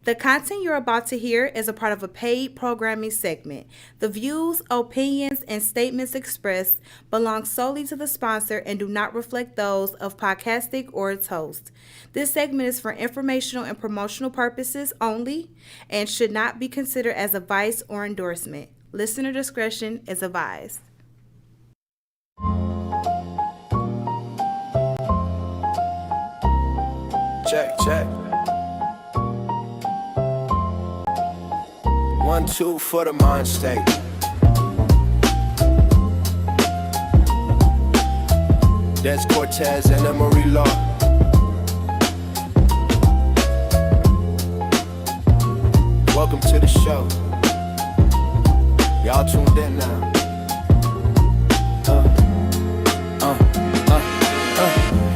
The content you're about to hear is a part of a paid programming segment. The views, opinions, and statements expressed belong solely to the sponsor and do not reflect those of Podcastic or its host. This segment is for informational and promotional purposes only and should not be considered as advice or endorsement. Listener discretion is advised. Check. 1, 2 for the mind state. Dez Cortez and Emory Law. Welcome to the show. Y'all tuned in now.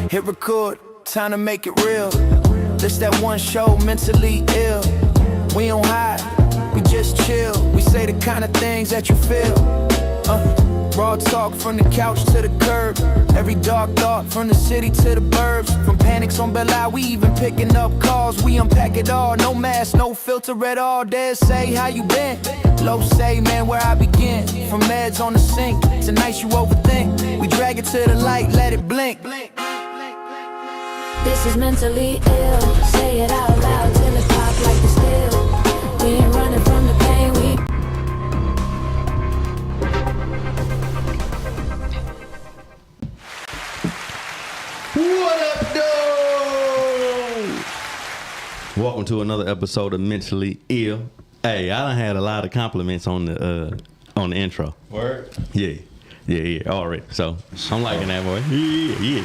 Hit record, time to make it real. This that one show, mentally ill. We don't hide, we just chill. We say the kind of things that you feel. Raw talk from the couch to the curb. Every dark thought from the city to the burbs. From panics on Belle Isle, we even picking up calls. We unpack it all, no mask, no filter at all. Dez say, how you been? Low say, man, where I begin. From meds on the sink, tonight you overthink. We drag it to the light, let it blink. This is mentally ill. Say it out loud till it pop like the steel. We ain't running from the pain, What up, dude? Welcome to another episode of Mentally Ill. Hey, I done had a lot of compliments on the intro. Word? Yeah, already. So I'm liking that, boy. Yeah.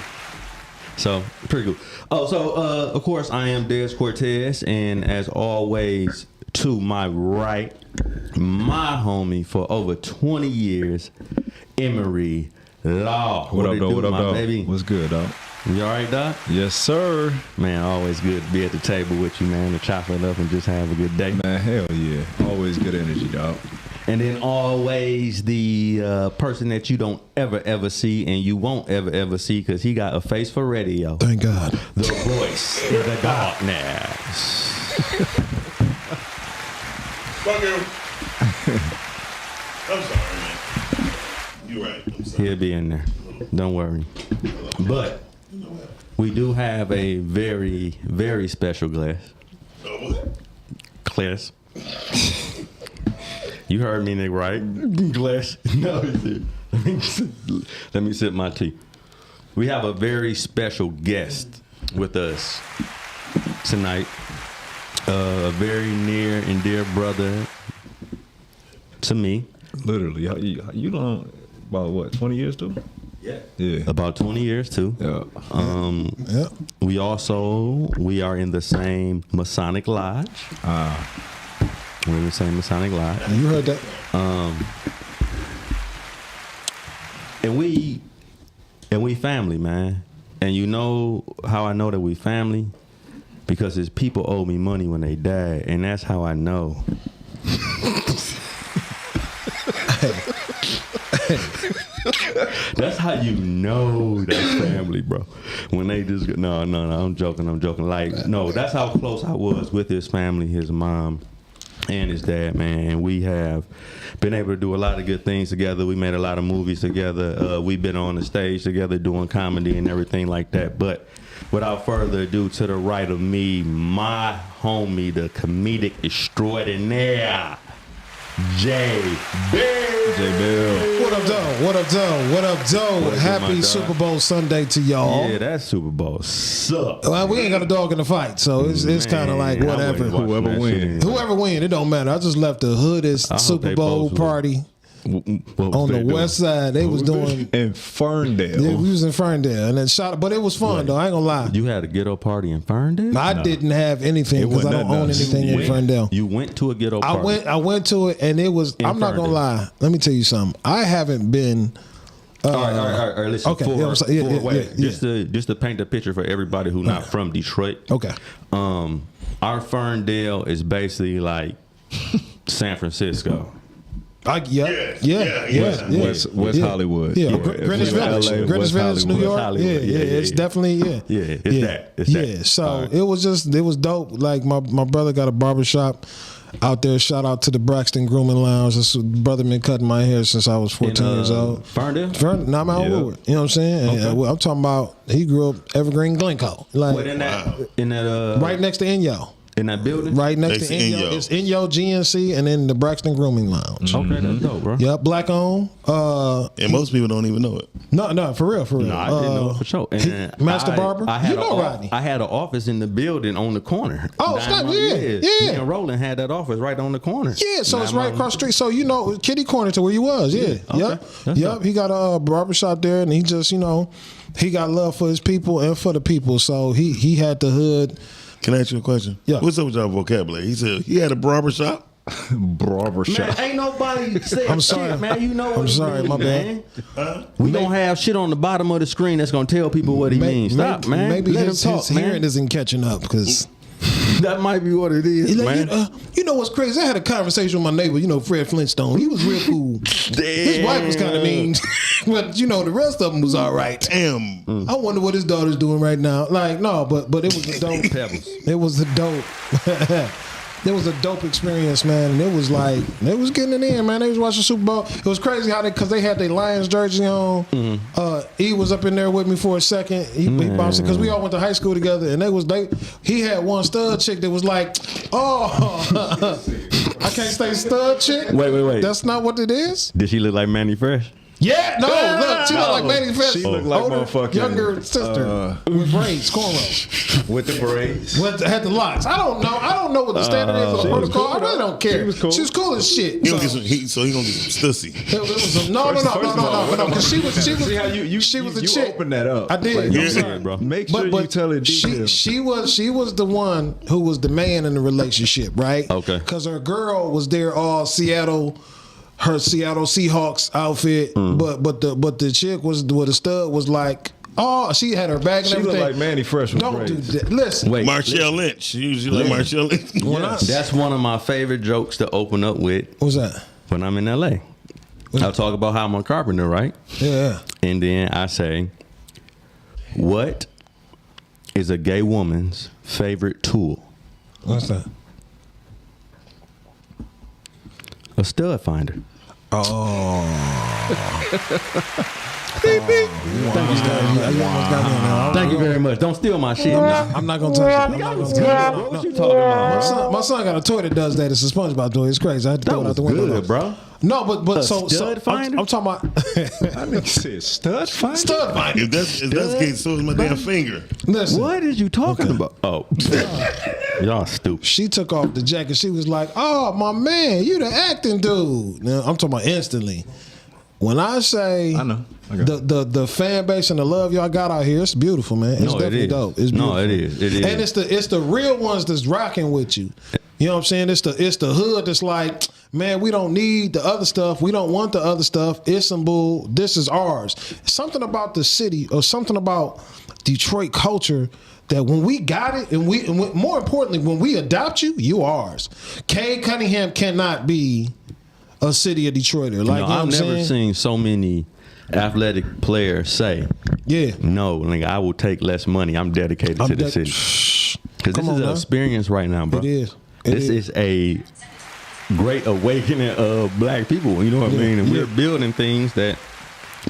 So pretty cool. Of course, I am Dez Cortez, and as always, to my right, my homie for over 20 years, Emory Law. What up, dog? Baby? What's good, dog? You all right, Doc? Yes, sir. Man, always good to be at the table with you, man, to chop it up and just have a good day. Man, hell yeah. Always good energy, dog. And then always the person that you don't ever see and you won't ever see because he got a face for radio. Thank God. The voice in the darkness. Fuck him. I'm sorry, man. You're right. I'm sorry. He'll be in there. Don't worry. But we do have a very, very special class. You heard me, nigga, right? Glass. No, let me sip my tea. We have a very special guest with us tonight. A very near and dear brother to me. Literally. You don't, about what, 20 years too? Yeah. About 20 years too. Yeah. Yeah. We are in the same Masonic Lodge. We're in the same Masonic Lodge. You heard that? And we family, man. And you know how I know that we family? Because his people owe me money when they die, and that's how I know. That's how you know that's family, bro. When they just no, I'm joking. Like, no, that's how close I was with his family, his mom and his dad, man. And we have been able to do a lot of good things together. We made a lot of movies together. We've been on the stage together doing comedy and everything like that. But without further ado, to the right of me, my homie, the comedic extraordinaire, J. Bill. What up, though? Happy Super Bowl Sunday to y'all. Yeah, that Super Bowl sucks. Well, we ain't got a dog in the fight, so it's kind of like whatever. Whoever win, it don't matter. I just left the hoodest Super Bowl party on the west side. They was doing in Ferndale. Yeah, we was in Ferndale, and then shot. But it was fun though. I ain't gonna lie. You had a ghetto party in Ferndale? I didn't have anything because I don't own anything in Ferndale. You went to a ghetto party. I went to it, and it was. I'm not gonna lie. Let me tell you something. I haven't been. All right. Listen. Okay. Just to paint the picture for everybody who not from Detroit. Okay. Our Ferndale is basically like San Francisco. West Hollywood. Yeah, Greenwich Village, New York. It's definitely It's that. So it was dope. Like my brother got a barbershop out there. Shout out to the Braxton Grooming Lounge. This brother been cutting my hair since I was 14 years old. Ferndale? Not Mount Woodward. You know what I'm saying? Okay. And I'm talking about he grew up Evergreen Glencoe. Like right next to Inyo. In that building? Right next to Inyo. It's Inyo GNC and then the Braxton Grooming Lounge. Okay, that's dope, bro. Yep, black owned. And most people don't even know it. No, for real. No, I didn't know it for sure. And Master Barber? Rodney. I had an office in the building on the corner. Oh, stop, yeah. Me and Roland had that office right on the corner. Yeah, so it's right across the street. So, kitty corner to where you was, Okay. Yep. He got a barbershop there and he just, he got love for his people and for the people. So he had the hood. Can I ask you a question? Yeah. What's up with y'all vocabulary? He said he had a barbershop. Man, ain't nobody saying I'm sorry. shit, man. You know what I'm sorry, my bad. We don't have shit on the bottom of the screen that's gonna tell people what he means. Stop, man. Maybe Let his him talk, man. hearing isn't catching up because that might be what it is, man. You know what's crazy? I had a conversation with my neighbor, Fred Flintstone. He was real cool. His wife was kind of mean, but the rest of them was all right. Damn. I wonder what his daughter's doing right now. Like, no, but it was a dope. It was a dope. It was a dope experience, man. And it was like, they was getting it in, man. They was watching Super Bowl. It was crazy how because they had their Lions jersey on. He was up in there with me for a second. He bounced it because we all went to high school together. And he had one stud chick that was like, I can't say stud chick. Wait. That's not what it is. Did she look like Manny Fresh? Yeah, no, look, she looked like Manny Fresh. She looked like motherfucking younger sister with braids, cornrows. With the braids. Had the locks. I don't know what the standard is for the protocol. I really don't care. She was cool as shit. He gonna get some stussy. No. Because she was a chick. Open that up. I did. I'm sorry, bro. Make sure you tell it details. She was the one who was the man in the relationship, right? Okay. Because her girl was there all Seattle. Her Seattle Seahawks outfit, but the chick was with the stud was like, she had her bag and everything. She looked like Manny Fresh with Don't braids. do that. Listen, Wait, Marshall Lynch. She usually like Marshall Lynch. That's one of my favorite jokes to open up with. What's that? When I'm in LA, I'll talk about how I'm a carpenter, right? Yeah. And then I say, what is a gay woman's favorite tool? What's that? A stud finder. Thank you very much. Don't steal my shit. I'm not gonna touch it. What you talking about? My son got a toy that does that. It's a SpongeBob toy. It's crazy. I had to throw it out the window. Good, bro. No, but stud finder? I'm talking about. I mean, said stud finder. Stud finder. If that's the case, so is my damn finger. Listen, What is you talking about? Oh, y'all stupid. she took off the jacket. She was like, "Oh, my man, you the acting dude." Now, I'm talking about instantly. When I say I know. the fan base and the love y'all got out here, it's beautiful, man. It's definitely dope. It's beautiful. No, it is. It is. And it's the real ones that's rocking with you. You know what I'm saying? It's the hood that's like, man, we don't need the other stuff. We don't want the other stuff. It's some bull. This is ours. Something about the city or something about Detroit culture that when we got it and more importantly, when we adopt you, you ours. Cade Cunningham cannot be a city of Detroiter. Like, you know I've never saying? seen so many athletic players say, Yeah. no, like, I will take less money. I'm dedicated to the city. Because this is an experience right now, bro. It is. This is a great awakening of black people. You know what I mean? And we're building things that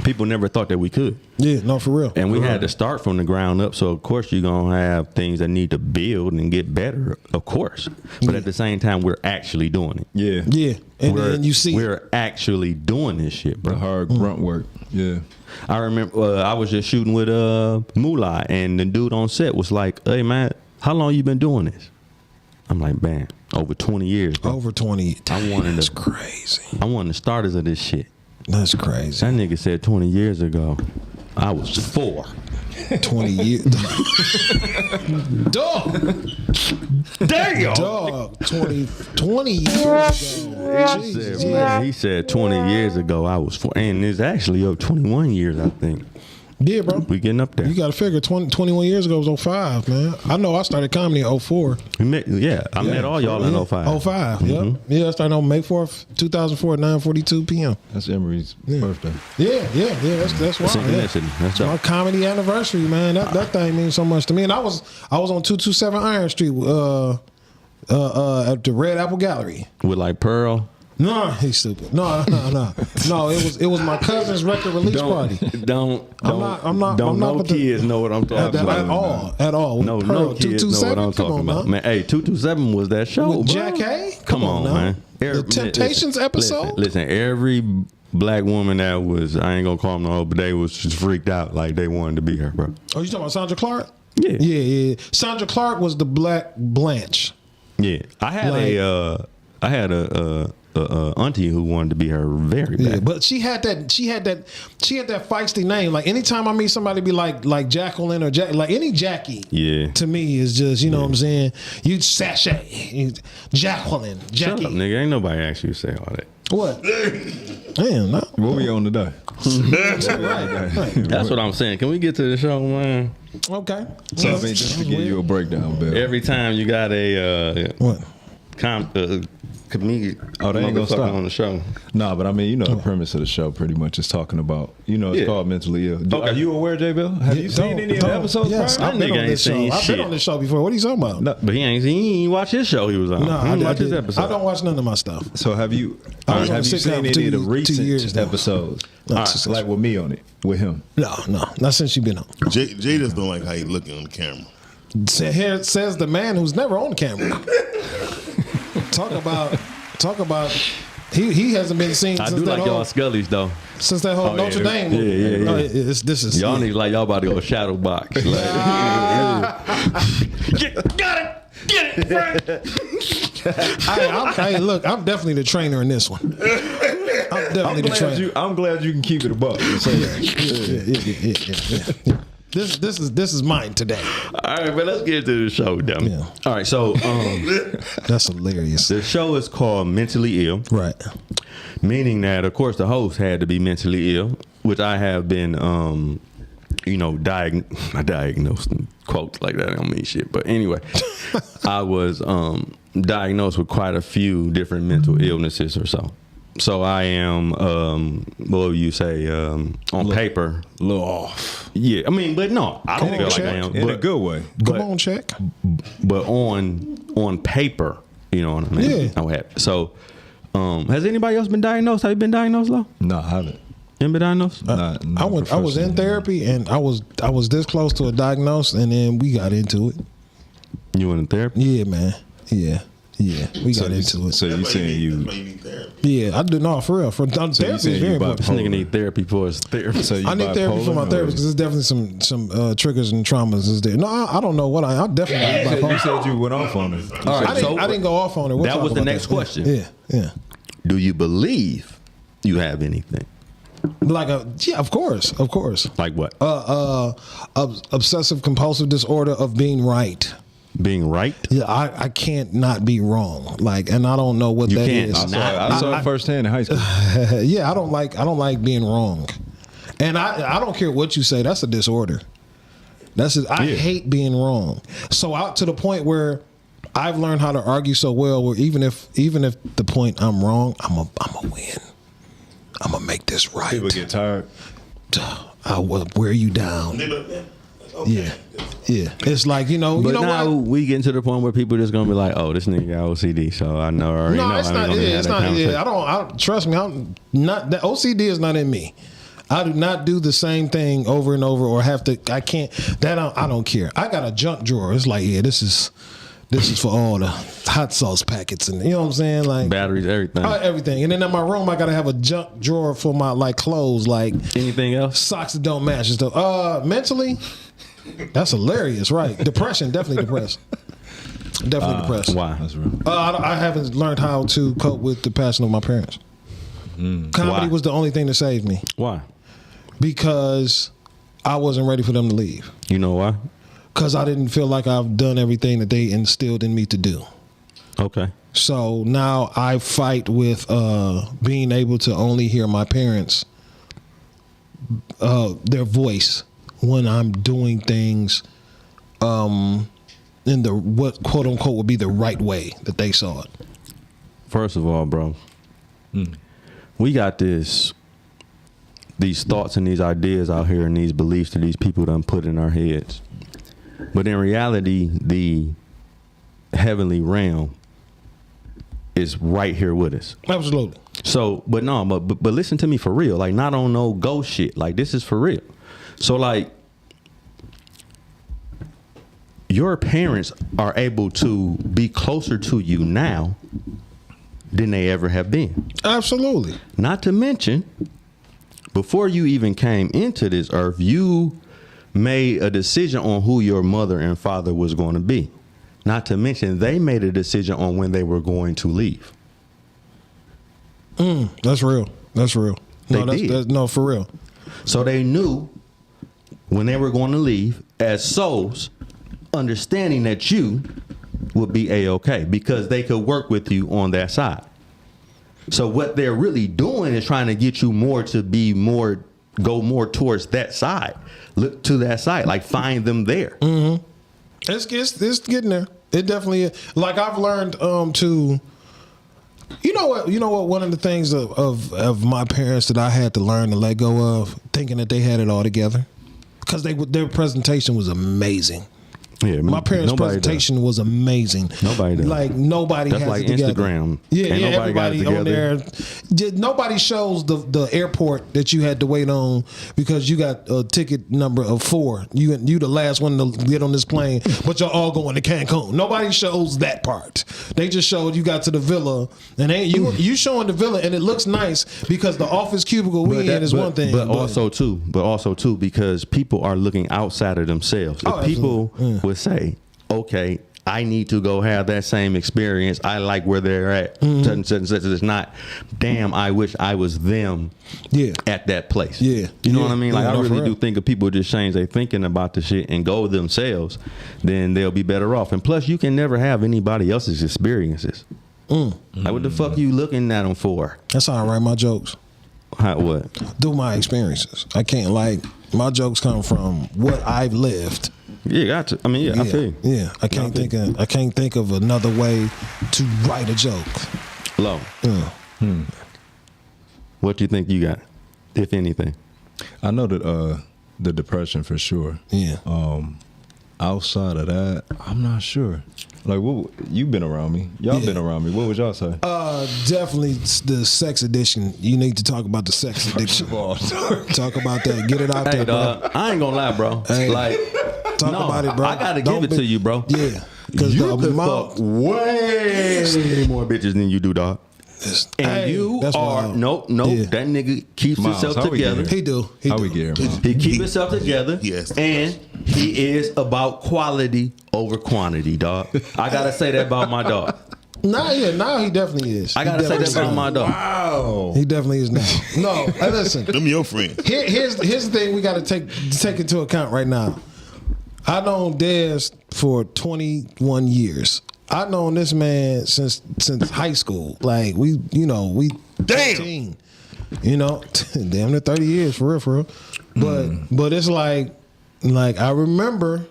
people never thought that we could. Yeah, no, for real. And we had to start from the ground up. So, of course, you're going to have things that need to build and get better, of course. But at the same time, we're actually doing it. Yeah. Yeah. And you see. We're actually doing this shit, bro. The hard grunt work. Yeah. I remember I was just shooting with Moolah, and the dude on set was like, "Hey, man, how long you been doing this?" I'm like, "Man, over 20 years, bro." Over 20. That's crazy. I'm one of the starters of this shit. That's crazy. That nigga said 20 years ago, I was 4. 20 years. Dog. Damn. Dog. 20 years ago. He said 20 years ago I was 4. And it's actually up 21 years, I think. Yeah, bro. We getting up there. You got to figure 21 years ago was 05, man. I know I started comedy in 04. I met all y'all in 05. 05, yep. Yeah, I started on May 4th, 2004 at 9:42 p.m. That's Emery's birthday. Yeah. That's why. Synchronicity. That's My comedy anniversary, man. That thing means so much to me. And I was on 227 Iron Street, at the Red Apple Gallery. With like Pearl. No, he's stupid. No. It was my cousin's record release party. I'm not. No kids know what I'm talking about. At all. No kids know what I'm talking about. Man, hey, 227 was that show, with bro. Jack A? Come on, man. The Temptations episode? Listen, every black woman that was, I ain't gonna call them no, but they was just freaked out like they wanted to be her, bro. Oh, you talking about Sandra Clark? Yeah. Sandra Clark was the black Blanche. Yeah. I had a auntie who wanted to be her very bad. Yeah, but she had that feisty name. Like anytime I meet somebody be like Jacqueline or like any Jackie. Yeah. To me is just, you know what I'm saying? You sachet. Jacqueline. Jackie. Shut up, nigga. Ain't nobody asked you to say all that. What? Damn, no. What we on today? Right. That's what I'm saying. Can we get to the show, man? Okay. So I mean, just to give you a breakdown, Bill. Every time you got a What? comedian Oh, they ain't gonna stop on the show. Nah, but I mean, the premise of the show pretty much is talking about, it's called mentally ill. Okay. Are you aware, J. Bill? Have you seen any of the episodes? Yes, prior? I've been That nigga on ain't this show. seen I've been shit. on this show before. What are you talking about? No, But he ain't watch his show he was on. No, He didn't watch his did. episode. I don't watch none of my stuff. So have you I was on have the you sitcom seen for any of the 2 years recent now. episodes? No, Like with me on it, with him. No, not since you been on. Jay just don't like how you looking on the camera. Here says the man who's never on camera. Talk about. He hasn't been seen I since do that like whole y'all Scullies though. Notre Dame. Yeah. No, this is Y'all niggas like y'all about to go shadow box. Like, got it. Get it, Frank. Hey, look, I'm definitely the trainer in this one. I'm definitely the trainer. I'm glad you can keep it above. So, Yeah. This is mine today. All right, but let's get to the show, dumb. Yeah. All right, so That's hilarious. the show is called Mentally Ill, Right. meaning that, of course, the host had to be mentally ill, which I have been, diagnosed in quotes like that. I don't mean shit, but anyway, I was diagnosed with quite a few different mental illnesses or so. So I am, what would you say, on paper, a little off. yeah. I mean, but no, I don't Come feel on, like I check. am. In but, a good way. Come on, check. But on paper, you know what I mean? Yeah. I would have. So, has anybody else been diagnosed? Have you been diagnosed, Lo? No, I haven't. You been diagnosed? Not I was in therapy and I was this close to a diagnosis and then we got into it. You went in therapy? Yeah, man. Yeah. We got into it. So you saying you? That's why you need therapy. Yeah, I do. No, for real. Therapy saying is you very important. This nigga need therapy for his therapy. So you I need therapy for my bipolar, therapist because there's definitely some triggers and traumas is there. No, I don't know what I definitely You bipolar. said you went off on it. All right, I didn't go off on it. We'll that talk was the about next that. question. Yeah. Do you believe you have anything? Like of course. Like what? Obsessive compulsive disorder of being right. Being right? Yeah, I can't not be wrong. Like, and I don't know what You that can't. is. I saw it firsthand in high school. Yeah, I don't like being wrong, and I don't care what you say. That's a disorder. I hate being wrong. So out to the point where I've learned how to argue so well. Where even if the point I'm wrong, I'm a win. I'm gonna make this right. People get tired. I will wear you down. Okay. Yeah. It's like But now what? we getting to the point where people just gonna be like, "Oh, this nigga got OCD," so I know already know. It's I not. ain't gonna Yeah, have it's that not. conversation. Yeah, I don't. Trust me. I'm not. The OCD is not in me. I do not do the same thing over and over, or have to. I can't. I don't care. I got a junk drawer. It's like, yeah, this is for all the hot sauce packets, and you know what I'm saying, like Batteries, everything. everything. And then in my room, I gotta have a junk drawer for my clothes, like Anything else? socks that don't match and stuff. Mentally, that's hilarious, right? Depression, definitely depressed. Definitely depressed. Why? That's real. I haven't learned how to cope with the passing of my parents. Comedy Why? was the only thing that saved me Why? because I wasn't ready for them to leave. You know why? Because I didn't feel like I've done everything that they instilled in me to do. Okay. So now I fight with being able to only hear my parents, their voice when I'm doing things in the what quote unquote would be the right way that they saw it? First of all, bro, we got these thoughts and these ideas out here and these beliefs that these people done put in our heads. But in reality, the heavenly realm is right here with us. Absolutely. So, but listen to me for real. Like, not on no ghost shit. Like, this is for real. So, like, your parents are able to be closer to you now than they ever have been. Absolutely. Not to mention, before you even came into this earth, you made a decision on who your mother and father was going to be. Not to mention, they made a decision on when they were going to leave. That's real. That's real. No, for real. So they knew when they were going to leave as souls, understanding that you would be A-okay because they could work with you on that side. So what they're really doing is trying to get you more to be more, go more towards that side. Look to that side, like find them there. Mm-hmm. It's getting there. It definitely is. Like I've learned to, you know what, one of the things of my parents that I had to learn to let go of, thinking that they had it all together, because their presentation was amazing. Yeah, my parents' presentation was amazing. Nobody does. Like nobody That's has like it together. Instagram. Yeah, Ain't nobody got it everybody on there. together. Nobody shows the airport that you had to wait on because you got a ticket number of 4. You the last one to get on this plane, but you're all going to Cancun. Nobody shows that part. They just showed you got to the villa, and you showing the villa, and it looks nice because the office cubicle we in is one thing. But also too, because people are looking outside of themselves. If people would say, okay, I need to go have that same experience. I like where they're at. It's not, damn, I wish I was them at that place. Yeah. You know what I mean? Like, I really do think if people just change their thinking about the shit and go themselves, then they'll be better off. And plus, you can never have anybody else's experiences. Like, what the fuck you looking at them for? That's how I write my jokes. How, what? Through my experiences. I can't, like, my jokes come from what I've lived. Yeah, got to. I mean, yeah, I feel you. Yeah, I can't think of another way to write a joke. Low. What do you think you got, if anything? I know that the depression for sure. Yeah. Outside of that, I'm not sure. Like, what you've been around me? Y'all been around me. What would y'all say? Definitely the sex addiction. You need to talk about the sex addiction. Talk about that. Get it out there, dog, bro. I ain't gonna lie, bro. Hey, like, talk about it, bro. I gotta give it to you, bro. Yeah, because you could fuck way more bitches than you do, dog. And you are nope. That nigga keeps himself together. He do. He keep himself together. Yes. And he is about quality over quantity, dog. I gotta say that about my dog. Now he definitely is. I gotta say that about my dog. Wow. He definitely is now. No, hey, listen. Them your friends. Here's the thing we gotta take into account right now. I known Dez for 21 years. I've known this man since high school. Like we 13, damn near 30 years for real. But it's like I remember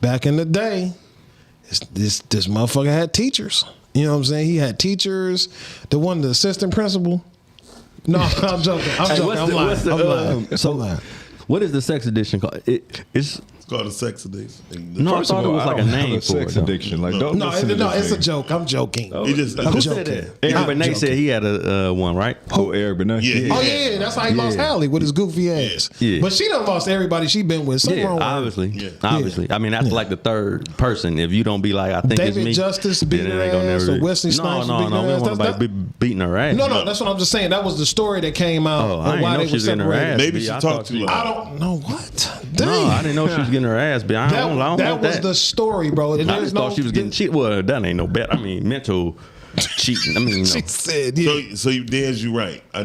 back in the day, this motherfucker had teachers. You know what I'm saying? He had teachers. The assistant principal. No, I'm joking. I'm lying. What is the sex addiction called? It's called a sex addiction. No, I thought it was like a name for sex addiction. Like, it's a joke. I'm joking. He just I'm who joking. said that? Eric Benet said he had a one, right? Oh, Eric Benet. Yeah. Oh yeah, that's how he lost Hallie with his goofy ass. Yeah. But she done lost everybody she been with. Something wrong with her. Obviously. Yeah. Obviously. I mean, that's like the third person. If you don't be like, I think David it's me. Justice beating her ass, or Wesley Snipes beating her we ass. don't want nobody beating her ass. No, that's what I'm just saying. That was the story that came out. Oh, I didn't know she was getting her ass. Maybe she talked too loud. I don't know what. Dang. No, I didn't know she was getting her ass beat. I don't want that was the story, bro. I just thought she was getting cheated. Well, that ain't no bet. I mean, mental cheating. I mean, she said, yeah. So you, Dez, you right. I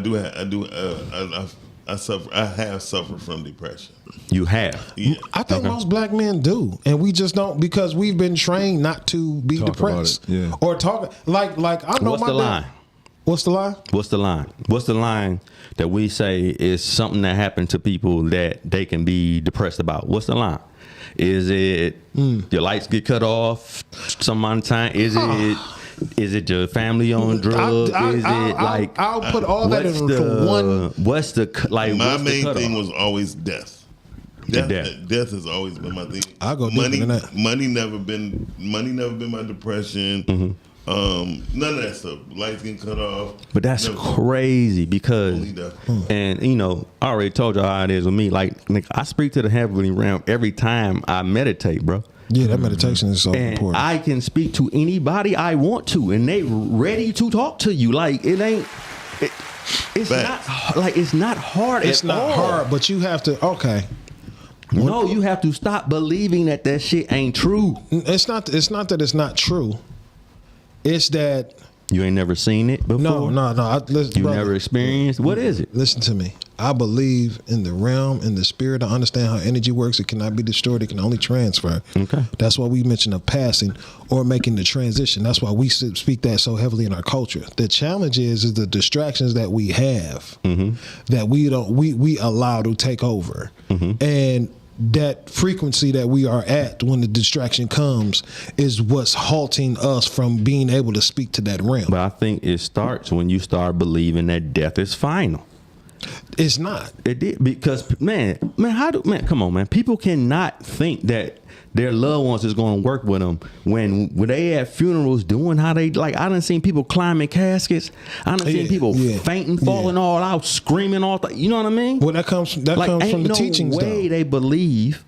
have suffered from depression. You have. Yeah. I think most black men do, and we just don't because we've been trained not to be depressed. Yeah. Or talk like I know What's my the line? What's the lie? What's the line? What's the line that we say is something that happened to people that they can be depressed about? What's the line? Is it your lights get cut off some amount of time? Is it your family on drugs? I'll put all that in for one. What's the like? My what's main the thing was always death. Death has always been my thing. I go deeper than that. Money never been my depression. None of that stuff. Lights getting cut off. But that's crazy because, and you know, I already told y'all how it is with me. Like, I speak to the heavenly realm every time I meditate, bro. Yeah, that meditation is so and important. I can speak to anybody I want to, and they ready to talk to you. Like, it ain't. It's not like it's not hard. It's not hard, but you have to. Okay. No, you have to stop believing that shit ain't true. It's not that it's not true. It's that you ain't never seen it before. No. You never experienced. What is it? Listen to me. I believe in the realm, in the spirit. I understand how energy works. It cannot be destroyed. It can only transfer. Okay. That's why we mention of passing or making the transition. That's why we speak that so heavily in our culture. The challenge is the distractions that we have that we allow to take over, and that frequency that we are at when the distraction comes is what's halting us from being able to speak to that realm. But I think it starts when you start believing that death is final. It's not. It did because man, come on, man. People cannot think that their loved ones is going to work with them when they at funerals doing how they like. I done seen people climbing caskets. I done seen people fainting, falling all out, screaming all. You know what I mean? Well, that comes from the teachings. Ain't no way they believe.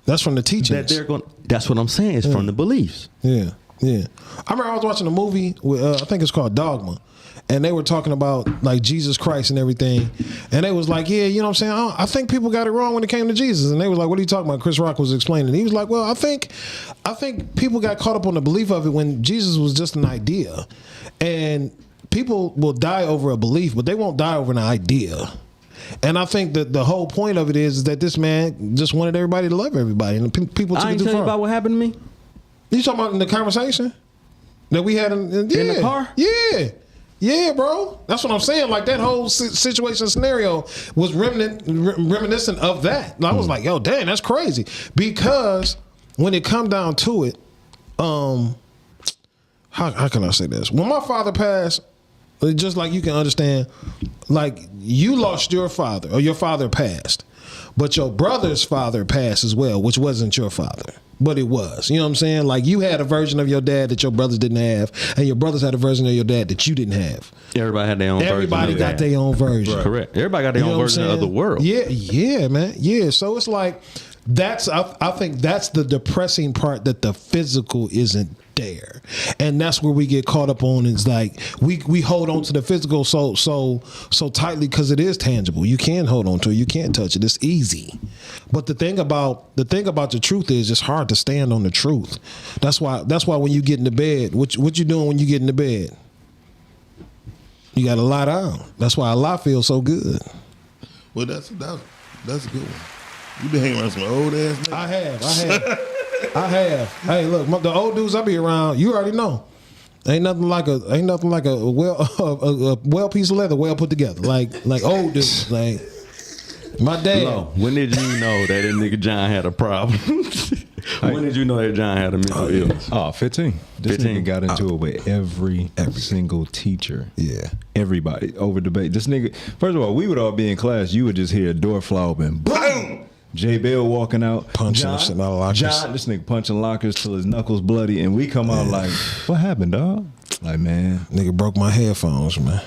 That's from the teachings. That they're going. That's what I'm saying. It's from the beliefs. Yeah. I remember I was watching a movie with I think it's called Dogma. And they were talking about like Jesus Christ and everything. And they was like, yeah, you know what I'm saying? I think people got it wrong when it came to Jesus. And they was like, what are you talking about? Chris Rock was explaining. He was like, well, I think people got caught up on the belief of it when Jesus was just an idea. And people will die over a belief, but they won't die over an idea. And I think that the whole point of it is that this man just wanted everybody to love everybody. And people took I it ain't too tell you far. about what happened to me? You talking about in the conversation that we had in the car? Yeah, bro. That's what I'm saying. Like that whole situation scenario was reminiscent of that. And I was like, yo, damn, that's crazy. Because when it come down to it, how can I say this? When my father passed, just like you can understand, like you lost your father or your father passed, but your brother's father passed as well, which wasn't your father. But it was. You know what I'm saying? Like you had a version of your dad that your brothers didn't have, and your brothers had a version of your dad that you didn't have. Everybody had their own version. Everybody got their own version. Right. Correct. Everybody got their own version of the world. Yeah, man. Yeah. So it's like I think that's the depressing part, that the physical isn't there. And that's where we get caught up on, is like we hold on to the physical so tightly because it is tangible. You can hold on to it, you can't touch it. It's easy. But the thing about the truth is it's hard to stand on the truth. That's why when you get into bed, what you doing when you get into bed? You gotta lie down. That's why a lie feels so good. Well, that's a good one. You been hanging around some old ass niggas. I have. Hey, look, the old dudes I be around, you already know. Ain't nothing like a well piece of leather well put together. Like old dudes. Like my dad. No, when did you know that nigga John had a problem? When did you know that John had a mental illness? 15. This 15. nigga got into it with every single teacher. Yeah. Everybody over debate. This nigga, first of all, we would all be in class. You would just hear a door fly open. Boom! J Bell walking out, punching lockers. John, this nigga punching lockers till his knuckles bloody, and we come out like, what happened, dog? Like, man, nigga broke my headphones, man.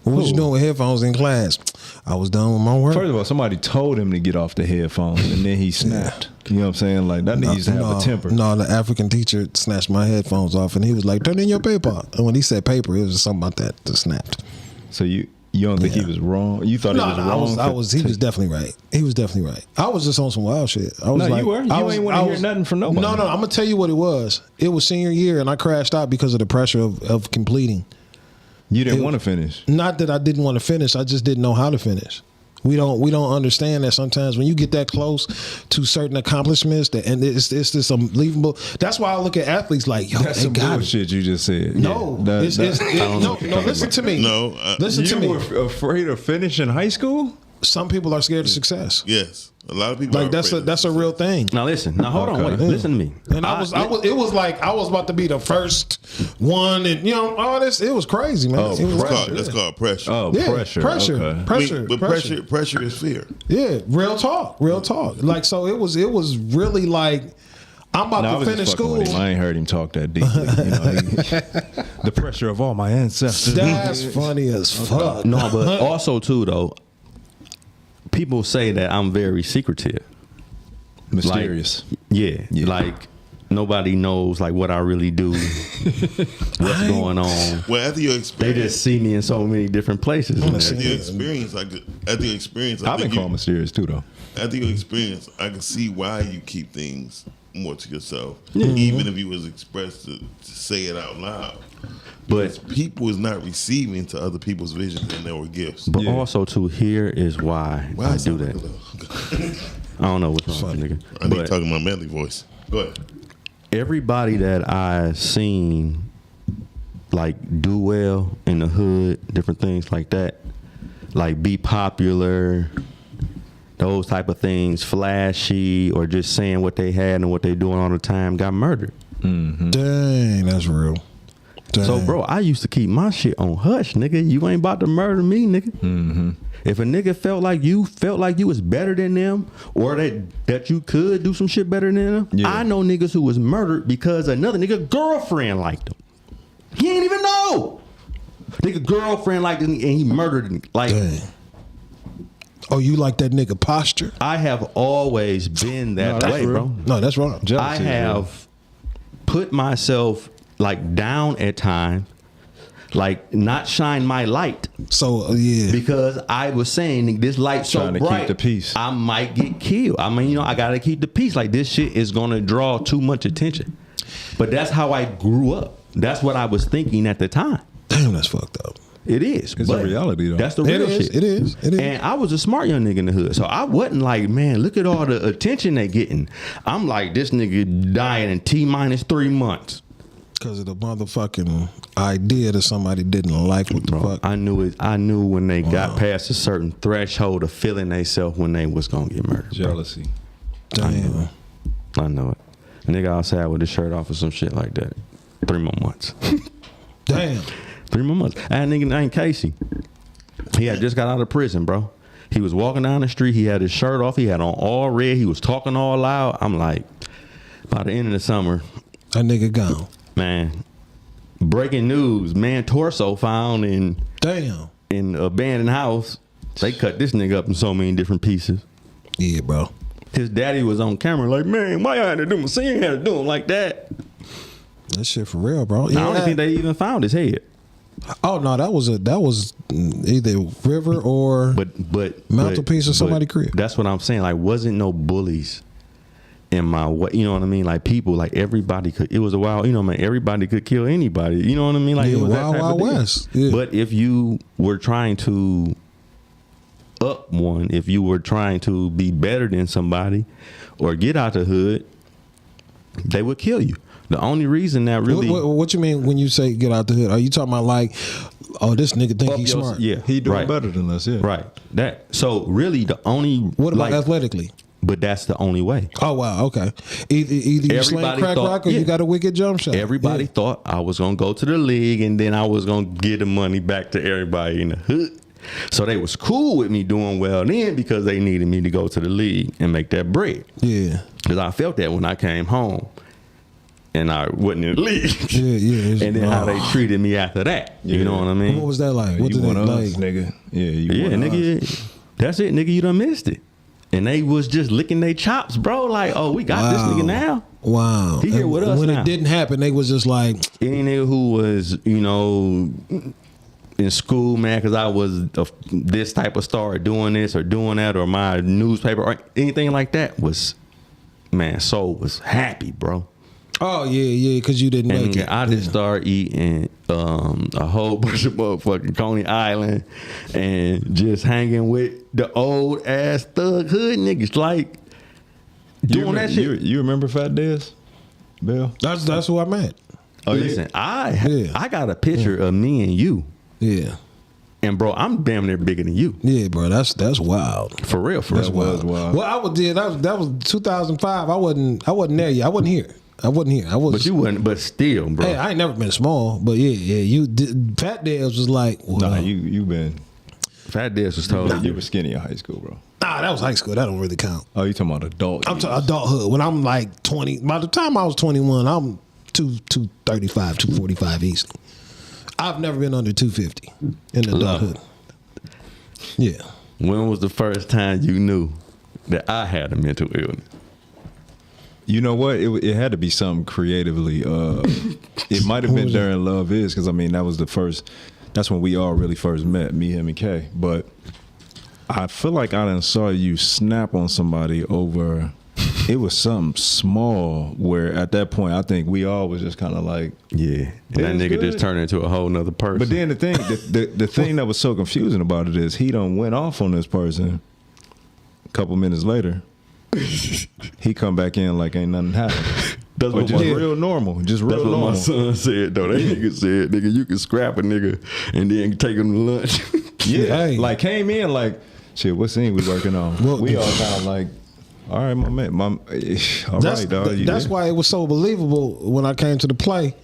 What was you doing with headphones in class? I was done with my work. First of all, somebody told him to get off the headphones, and then he snapped. You know what I'm saying? Like, that needs to have a temper. No, the African teacher snatched my headphones off, and he was like, "Turn in your paper." And when he said paper, it was something about that that snapped. So you don't think he was wrong? You thought he was wrong? He was definitely right. He was definitely right. I was just on some wild shit. I was you were. You ain't want to hear nothing from nobody. No. I'm gonna tell you what it was. It was senior year, and I crashed out because of the pressure of completing. You didn't want to finish. Not that I didn't want to finish. I just didn't know how to finish. We don't understand that sometimes when you get that close to certain accomplishments, and it's this unbelievable. That's why I look at athletes like, yo, That's they some got it. bullshit you just said. No, Yeah. no. Listen to me. No, listen to You me. were afraid of finishing high school? Some people are scared of success. yes, a lot of people Like are that's afraid of a real thing. Now listen. Now hold on. Okay. Wait. Listen to me. And it was like I was about to be the first one, and all this. It was crazy, man. It was That's called pressure. Oh, yeah, pressure. pressure, Okay. pressure, but pressure is fear. Yeah, real talk. Like so, it was really like I'm about No, I to was finish just fucking school. with him. I ain't heard him talk that deeply. The pressure of all my ancestors. That's funny as fuck. No, but also too though, people say that I'm very secretive. Mysterious. Yeah, like nobody knows like what I really do, what's going on. Well, after your They experience, just see me in so many different places. after your experience, I I've been think called mysterious too, though. after your experience, I can see why you keep things more to yourself, even if you was expressed to say it out loud. But People is not receiving to other people's visions and their gifts. but also too, here is why Why I is do that? that. I don't know what's wrong, with you, nigga. I need to But talk in my manly voice. Go ahead. everybody that I seen like do well in the hood, different things like that, like be popular, those type of things, flashy, or just saying what they had and what they doing all the time, got murdered. Dang, that's real. Dang. So, bro, I used to keep my shit on hush, nigga. You ain't about to murder me, nigga. Mm-hmm. If a nigga felt like you was better than them, or that you could do some shit better than them, Yeah. I know niggas who was murdered because another nigga girlfriend liked them. He ain't even know. Nigga girlfriend liked him and he murdered him. Like, Dang. Oh, you like that nigga posture? I have always been that that's way, real. bro. No, that's wrong. I Jealousy is real. have put myself like down at times, like not shine my light. So yeah, Because I was saying this light so Trying to keep bright, the peace. I might get killed. I mean, I gotta keep the peace. Like this shit is gonna draw too much attention. But that's how I grew up. That's what I was thinking at the time. damn, that's fucked up. It is. It's a reality, though. That's the real shit. It is. And I was a smart young nigga in the hood. So I wasn't like, man, look at all the attention they getting. I'm like, this nigga dying in T-3 months. Because of the motherfucking idea that somebody didn't like what the Bro, fuck. I knew it. I knew when they got past a certain threshold of feeling themselves when they was gonna get murdered. Bro. Jealousy. Damn. I know it. A nigga outside with his shirt off or some shit like that. 3 more months. Damn. 3 more months. I had a nigga named Casey. He had just got out of prison, bro. He was walking down the street. He had his shirt off. He had on all red. He was talking all loud. I'm like, by the end of the summer, That nigga gone. man, breaking news, man, torso found in Damn. abandoned house. They cut this nigga up in so many different pieces. Yeah, bro. His daddy was on camera like, man, why I had to do my son had to do him like that? That shit for real, bro. I don't think they even found his head. Oh no, that was either river or But Mantelpiece or somebody crib. That's what I'm saying. Like, wasn't no bullies in my way. You know what I mean? Like people, like everybody could. It was a wild. You know, man. Everybody could kill anybody. You know what I mean? Like Yeah, it was Wild that type Wild of deal. West. Yeah. But if you were trying to up one, if you were trying to be better than somebody, or get out the hood, they would kill you. The only reason that really What you mean when you say get out the hood? Are you talking about like, oh, this nigga think up he's your- smart? Yeah, He doing right. better than us, yeah. Right. That. So really, the only What about like, athletically? But that's the only way. Oh wow, okay. Either you sling Everybody crack thought- rock or yeah. you got a wicked jump shot. Everybody Yeah. thought I was gonna go to the league and then I was gonna get the money back to everybody in the hood. So they was cool with me doing well then because they needed me to go to the league and make that bread. Yeah. Because I felt that when I came home and I wasn't in the league. Yeah. And then how they treated me after that. You know what I mean? What was that like? What You did one they of like? us, nigga. Yeah, you Yeah, one of us. nigga. That's it, nigga. You done missed it. And they was just licking their chops, bro. Like, oh, we got this nigga now. Wow. He here And with us when now. it didn't happen, they was just like, Any nigga who was, you know, in school, man, because I was this type of star, doing this or doing that, or my newspaper or anything like that was, man, soul was happy, bro. Oh yeah, because you didn't make And it. I just started eating a whole bunch of motherfucking Coney Island and just hanging with the old ass thug hood niggas, like doing that shit. You remember Fat Dez, Bill? That's who I met. Oh, listen, I got a picture of me and you, Yeah. and bro, I'm damn near bigger than you. Yeah, bro, that's wild. For real. That was wild. Well, I was that was 2005. I wasn't there yet. I wasn't here. I was. But you wasn't. But still, bro. Hey, I ain't never been small, but yeah. You did, Fat Dez was like, well, Nah, you been. Fat Dez was told You were skinny in high school, bro. Nah, that was high school. That don't really count. Oh, you talking about adult? I'm talking adulthood. When I'm like 20, by the time I was 21, I'm 235, 245 easily. I've never been under 250 in adulthood. Yeah. When was the first time you knew that I had a mental illness? You know what? It had to be something creatively. It might have been during Love Is, because I mean that was the first. That's when we all really first met, me, him, and Kay. But I feel like I done saw you snap on somebody over. It was something small where at that point I think we all was just kind of like, yeah, that nigga good. just turned into a whole nother person. But then the thing, the thing that was so confusing about it is he done went off on this person. A couple minutes later, he come back in like ain't nothing happened. That's Or what just my- real normal, just real That's what normal. my son said though. That nigga said, nigga, you can scrap a nigga and then take him to lunch. Yeah, Hey. like came in like, shit, what scene we working on? Well, we all kind of like, all right, my man, all right, dog. you That's there? why it was so believable when I came to the play,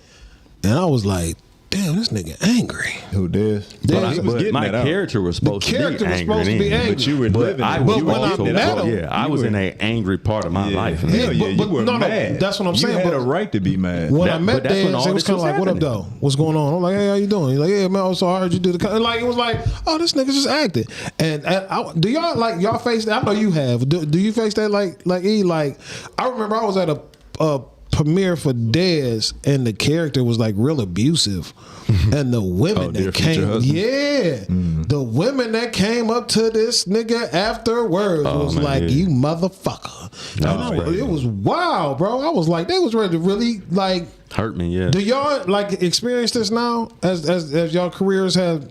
and I was like, damn, this nigga angry. Who did? Dez- He was But getting my that out. character was supposed The character to be was angry. supposed to be then. angry. But you were But living I it. But was when I also, met him, yeah, I you was were- in an angry part of my life. Hell yeah, but- you were no, mad. that's what I'm saying, You had but- a right to be mad. When That- I met but that's when Dez, all it was this kind of was like, "What up, happening. though? What's going on?" I'm like, "Hey, how you doing?" He's like, "Yeah, man, I was so hard you do the." And like it was like, "Oh, this nigga just acted." And do y'all face that? I know you have. Do you face that like E? Like I remember I was at a premiere for Dez, and the character was like real abusive, and the women Dear that Future came, Husband? the women that came up to this nigga afterwards was man, like, yeah. "You motherfucker." And I was- crazy. it was wild, bro. I was like, they was ready to really like. Hurt me, yeah. Do y'all like experience this now as y'all careers have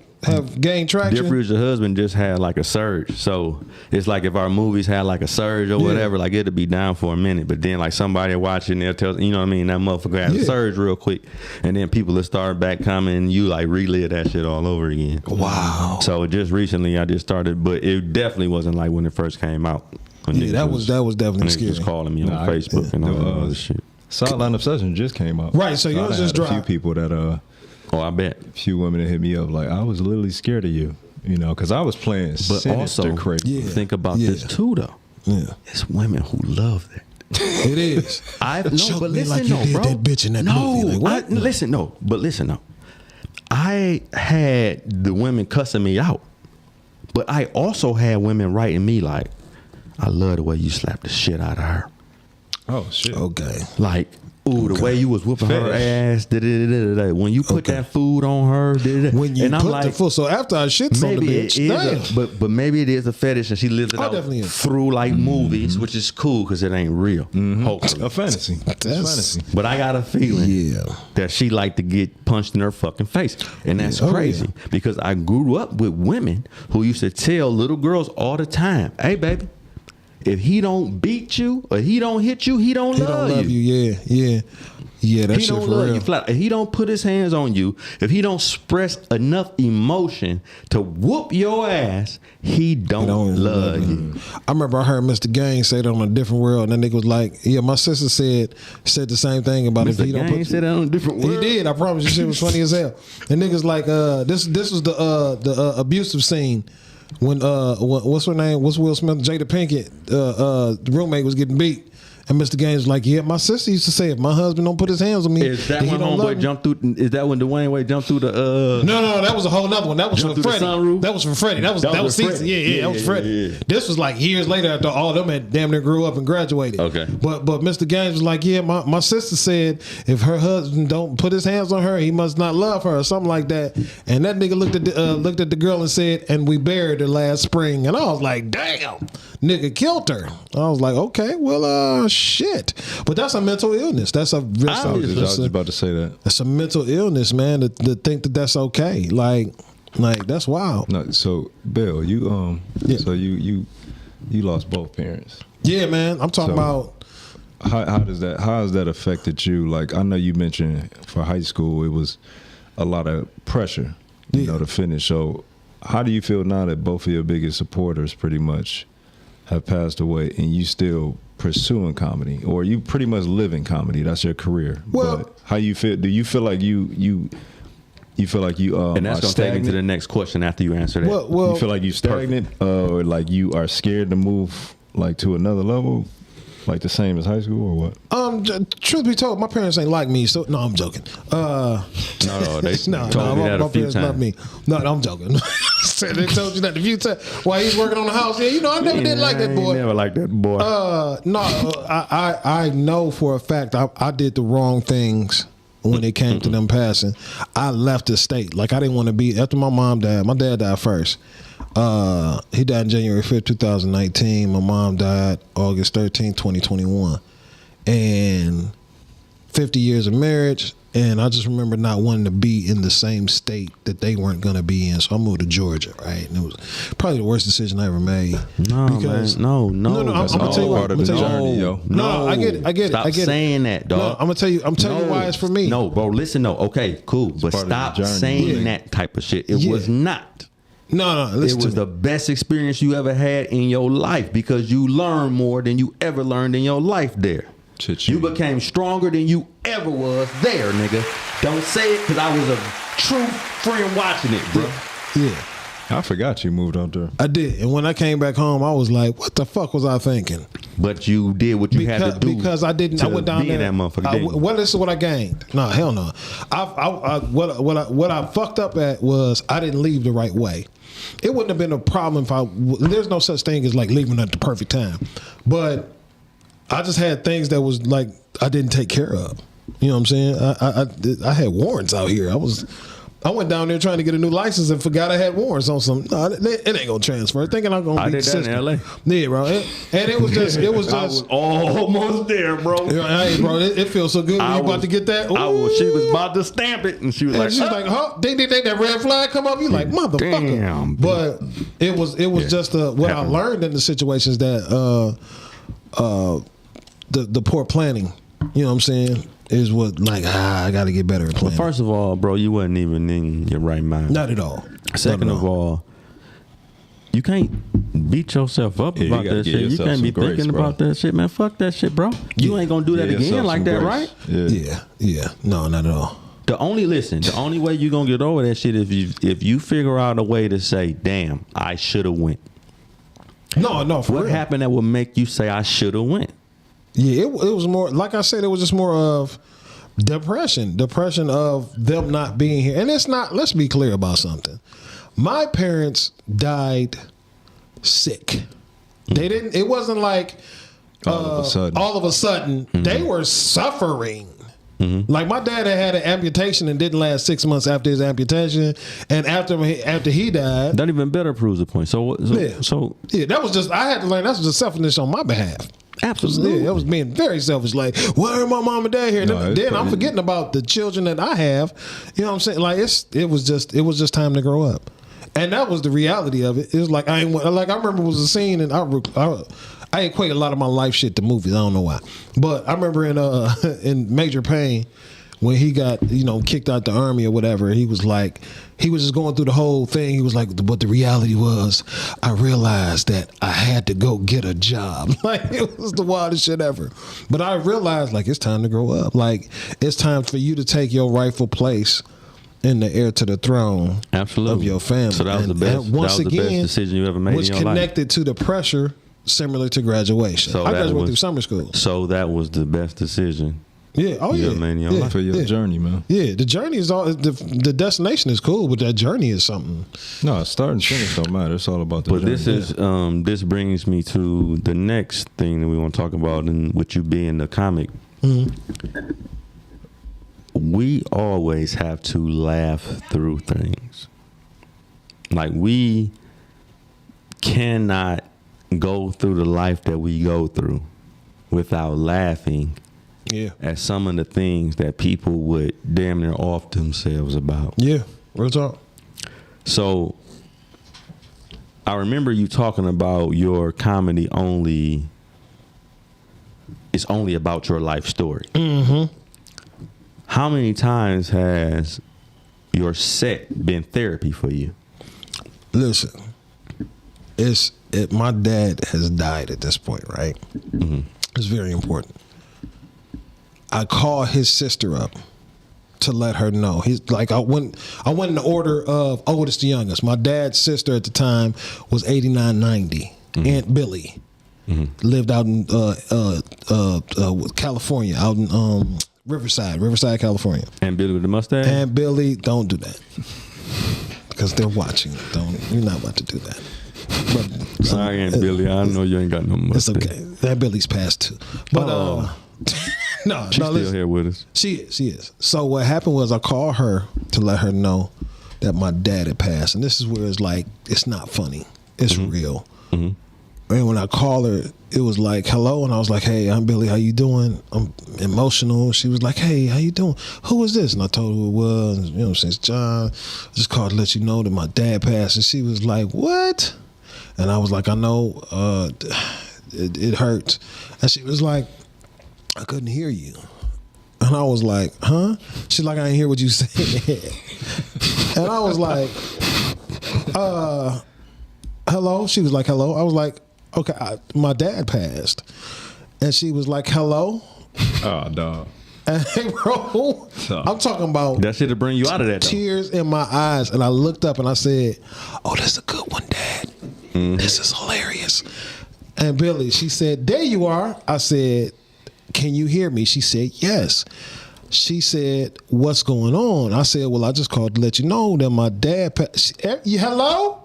gained traction? Dear Future Husband just had like a surge. So it's like if our movies had like a surge or whatever, like it'll be down for a minute. But then like somebody watching, they'll tell, you know what I mean, that motherfucker had a surge real quick. And then people will start back coming and you like relive that shit all over again. Wow. So just recently I just started, but it definitely wasn't like when it first came out. When Yeah, niggas that was definitely niggas scary. was calling me Nah, on Facebook and all that other shit. Sideline Obsession just came up. Right, so I yours done just had a few dropped. people that Oh, I bet. few women that hit me up like, I was literally scared of you, you know, because I was playing But sinister also, crazy. think about this too, though. Yeah, It's women who love that. it is. I Choke no, but me listen, like you no, did bro. that bitch in that no, movie. Like, what? Listen, no. I had the women cussing me out, but I also had women writing me like, "I love the way you slapped the shit out of her." Oh shit. Okay. Like, ooh, the way you was whooping her Fetish. ass. Da-da-da-da-da. When you put that food on her. Da-da-da. When you and I'm put like, the full, so after I shits on the maybe bitch, it damn. is, but maybe it is a fetish, and she lives it Oh, out definitely is. through like movies, which is cool because it ain't real. Hopefully. A fantasy. It's fantasy. But I got a feeling Yeah. that she like to get punched in her fucking face. And that's Oh, crazy because I grew up with women who used to tell little girls all the time, "Hey, baby, if he don't beat you or he don't hit you, he don't He love don't love you. Yeah. That He shit don't for love real. you flat. If he don't put his hands on you, if he don't express enough emotion to whoop your ass, he don't love you. I remember I heard Mr. Gang say that on A Different World, and that nigga was like, "Yeah, my sister said the same thing about if Mr. he don't Gang put." said that on a different He word. did. I promise you, shit was funny as hell. And niggas like, this was the abusive scene when what's her name? What's Will Smith? Jada Pinkett, the roommate was getting beat. And Mr. Gaines was like, "Yeah, my sister used to say if my husband don't put his hands on me, Is that then he when don't love homeboy me." jumped through? Is that when Dwayne Wade jumped through the? No, that was a whole nother one. That was Jump for through the Freddie. sunroof? That was for Freddie. That was with season. Freddie. Yeah, that was Freddie. yeah. This was like years later after all of them had damn near grew up and graduated. Okay. But Mr. Gaines was like, "Yeah, my sister said if her husband don't put his hands on her, he must not love her or something like that." And that nigga looked at the girl and said, "And we buried her last spring." And I was like, "Damn, nigga killed her." I was like, "Okay, well, shit. But that's a mental illness. That's a I was just about to say that. That's a mental illness, man. To think that that's okay. Like that's wild. No, so Bill, so you lost both parents. Yeah, man. I'm talking about. How has that affected you? Like, I know you mentioned for high school it was a lot of pressure, you know, to finish. So how do you feel now that both of your biggest supporters pretty much have passed away and you still pursuing comedy, or you pretty much living comedy? That's your career. Well, but how you feel? Do you feel like you feel like you and that's gonna take into the next question after you answer that. Well, you feel like you stagnant, or like you are scared to move like to another level? Like the same as high school, or what? Truth be told, my parents ain't like me. So no, I'm joking. No, they told me that my a few parents love times. me. No, I'm joking. They told you that a few times while he's working on the house. Yeah, you know, I never did like that boy. Never liked that boy. No, I know for a fact I did the wrong things when it came to them passing. I left the state. Like, I didn't want to be, after my mom died, my dad died first. He died in January 5th, 2019. My mom died August 13th, 2021. And 50 years of marriage. And I just remember not wanting to be in the same state that they weren't going to be in. So I moved to Georgia, right? And it was probably the worst decision I ever made. No, because, man. No. I'm gonna tell you part of the journey, yo. No, I get it. Stop saying that, dog. No, I'm telling you why it's for me. No, bro, listen, no. Okay, cool. But part of the stop journey. saying that type of shit. It was not. No, It listen was the best experience you ever had in your life, because you learned more than you ever learned in your life there. You became stronger than you ever was there, nigga. Don't say it, because I was a true friend watching it, bro. Yeah. I forgot you moved out there. I did. And when I came back home, I was like, what the fuck was I thinking? But you did what you had to do. Because I didn't. I went down there. That motherfucker. This is what I gained. No, hell no. What I fucked up at was I didn't leave the right way. It wouldn't have been a problem if there's no such thing as like leaving at the perfect time. But I just had things that was like I didn't take care of. You know what I'm saying? I had warrants out here. I went down there trying to get a new license and forgot I had warrants on some. No, it ain't gonna transfer. Thinking I'm gonna. I did that in L.A. Yeah, bro. And it was just. I was almost there, bro. Hey, bro, it feels so good when you about to get that. She was about to stamp it, and she was like, she's like, huh? Ding, that red flag come up. You like, motherfucker. Damn, but it was just what I learned in the situations that the poor planning. You know what I'm saying? Is what I got to get better at planning. Well, first of all, bro, you wasn't even in your right mind. Not at all. Second of all, you can't beat yourself up about that shit. You can't be thinking about that shit, man. Fuck that shit, bro. You ain't gonna do that again like that, right? Yeah. No, not at all. The only way you gonna get over that shit if you figure out a way to say, damn, I should have went. No, for what real. happened that would make you say I should have went? Yeah, it was more, like I said, it was just more of depression of them not being here. And it's not, let's be clear about something. My parents died sick. They didn't, it wasn't like all of a sudden they were suffering. Like my dad had an amputation and didn't last 6 months after his amputation, and after he died, that even better proves the point. So that was just, I had to learn that's just selfishness on my behalf. Absolutely, that was being very selfish. Like, why are my mom and dad here? Then I'm forgetting about the children that I have. You know what I'm saying? Like, it was just time to grow up, and that was the reality of it. It was like I remember it was a scene, and I equate a lot of my life shit to movies. I don't know why, but I remember in Major Pain when he got kicked out the army or whatever. He was just going through the whole thing. He was like, but the reality was, I realized that I had to go get a job. Like, it was the wildest shit ever. But I realized, like, it's time to grow up. Like, it's time for you to take your rightful place in the heir to the throne of your family. So that was the best decision you ever made in your life. Was connected to the pressure similar to graduation. I graduated through summer school. So that was the best decision. Yeah. Oh, yeah. Made in your life. For your journey, man. Yeah, the journey is all. The destination is cool, but that journey is something. No, start and finish don't matter. It's all about the journey. But this brings me to the next thing that we want to talk about, and with you being the comic. Mm-hmm. We always have to laugh through things. Like, we cannot go through the life that we go through without laughing Yeah. at some of the things that people would damn near off themselves about. Yeah. Real talk. So I remember you talking about your comedy it's only about your life story. Mm-hmm. How many times has your set been therapy for you? Listen, my dad has died at this point, right? Mm-hmm. It's very important. I call his sister up to let her know. He's like, I went in the order of oldest to youngest. My dad's sister at the time was 89, 90. Aunt Billy lived out in California, out in Riverside, California. Aunt Billy with the mustache? Aunt Billy, don't do that. Because they're watching. You're not about to do that. But Sorry, Aunt Billy. I know you ain't got no mustache. it's okay. Aunt Billy's passed too. But no, She's still here with us. She is. So what happened was I called her to let her know that my dad had passed, and this is where it's like it's not funny, it's real. Mm-hmm. And when I called her, it was like hello, and I was like, "Hey, I'm Billy. How you doing?" I'm emotional. She was like, "Hey, how you doing? Who is this?" And I told her who it was. You know, since John, I just called to let you know that my dad passed, and she was like, "What?" And I was like, "I know, it hurts," and she was like, "I couldn't hear you." And I was like, huh? She's like, I didn't hear what you said. And I was like, hello? She was like, hello? I was like, okay, my dad passed. And she was like, hello? Oh, dog. And hey, bro, I'm talking about That shit'll bring you out of that, though. tears in my eyes. And I looked up and I said, oh, that's a good one, Dad. This is hilarious. And Billy, she said, there you are. I said, can you hear me? She said, yes. She said, what's going on? I said, well, I just called to let you know that my dad passed. Hello?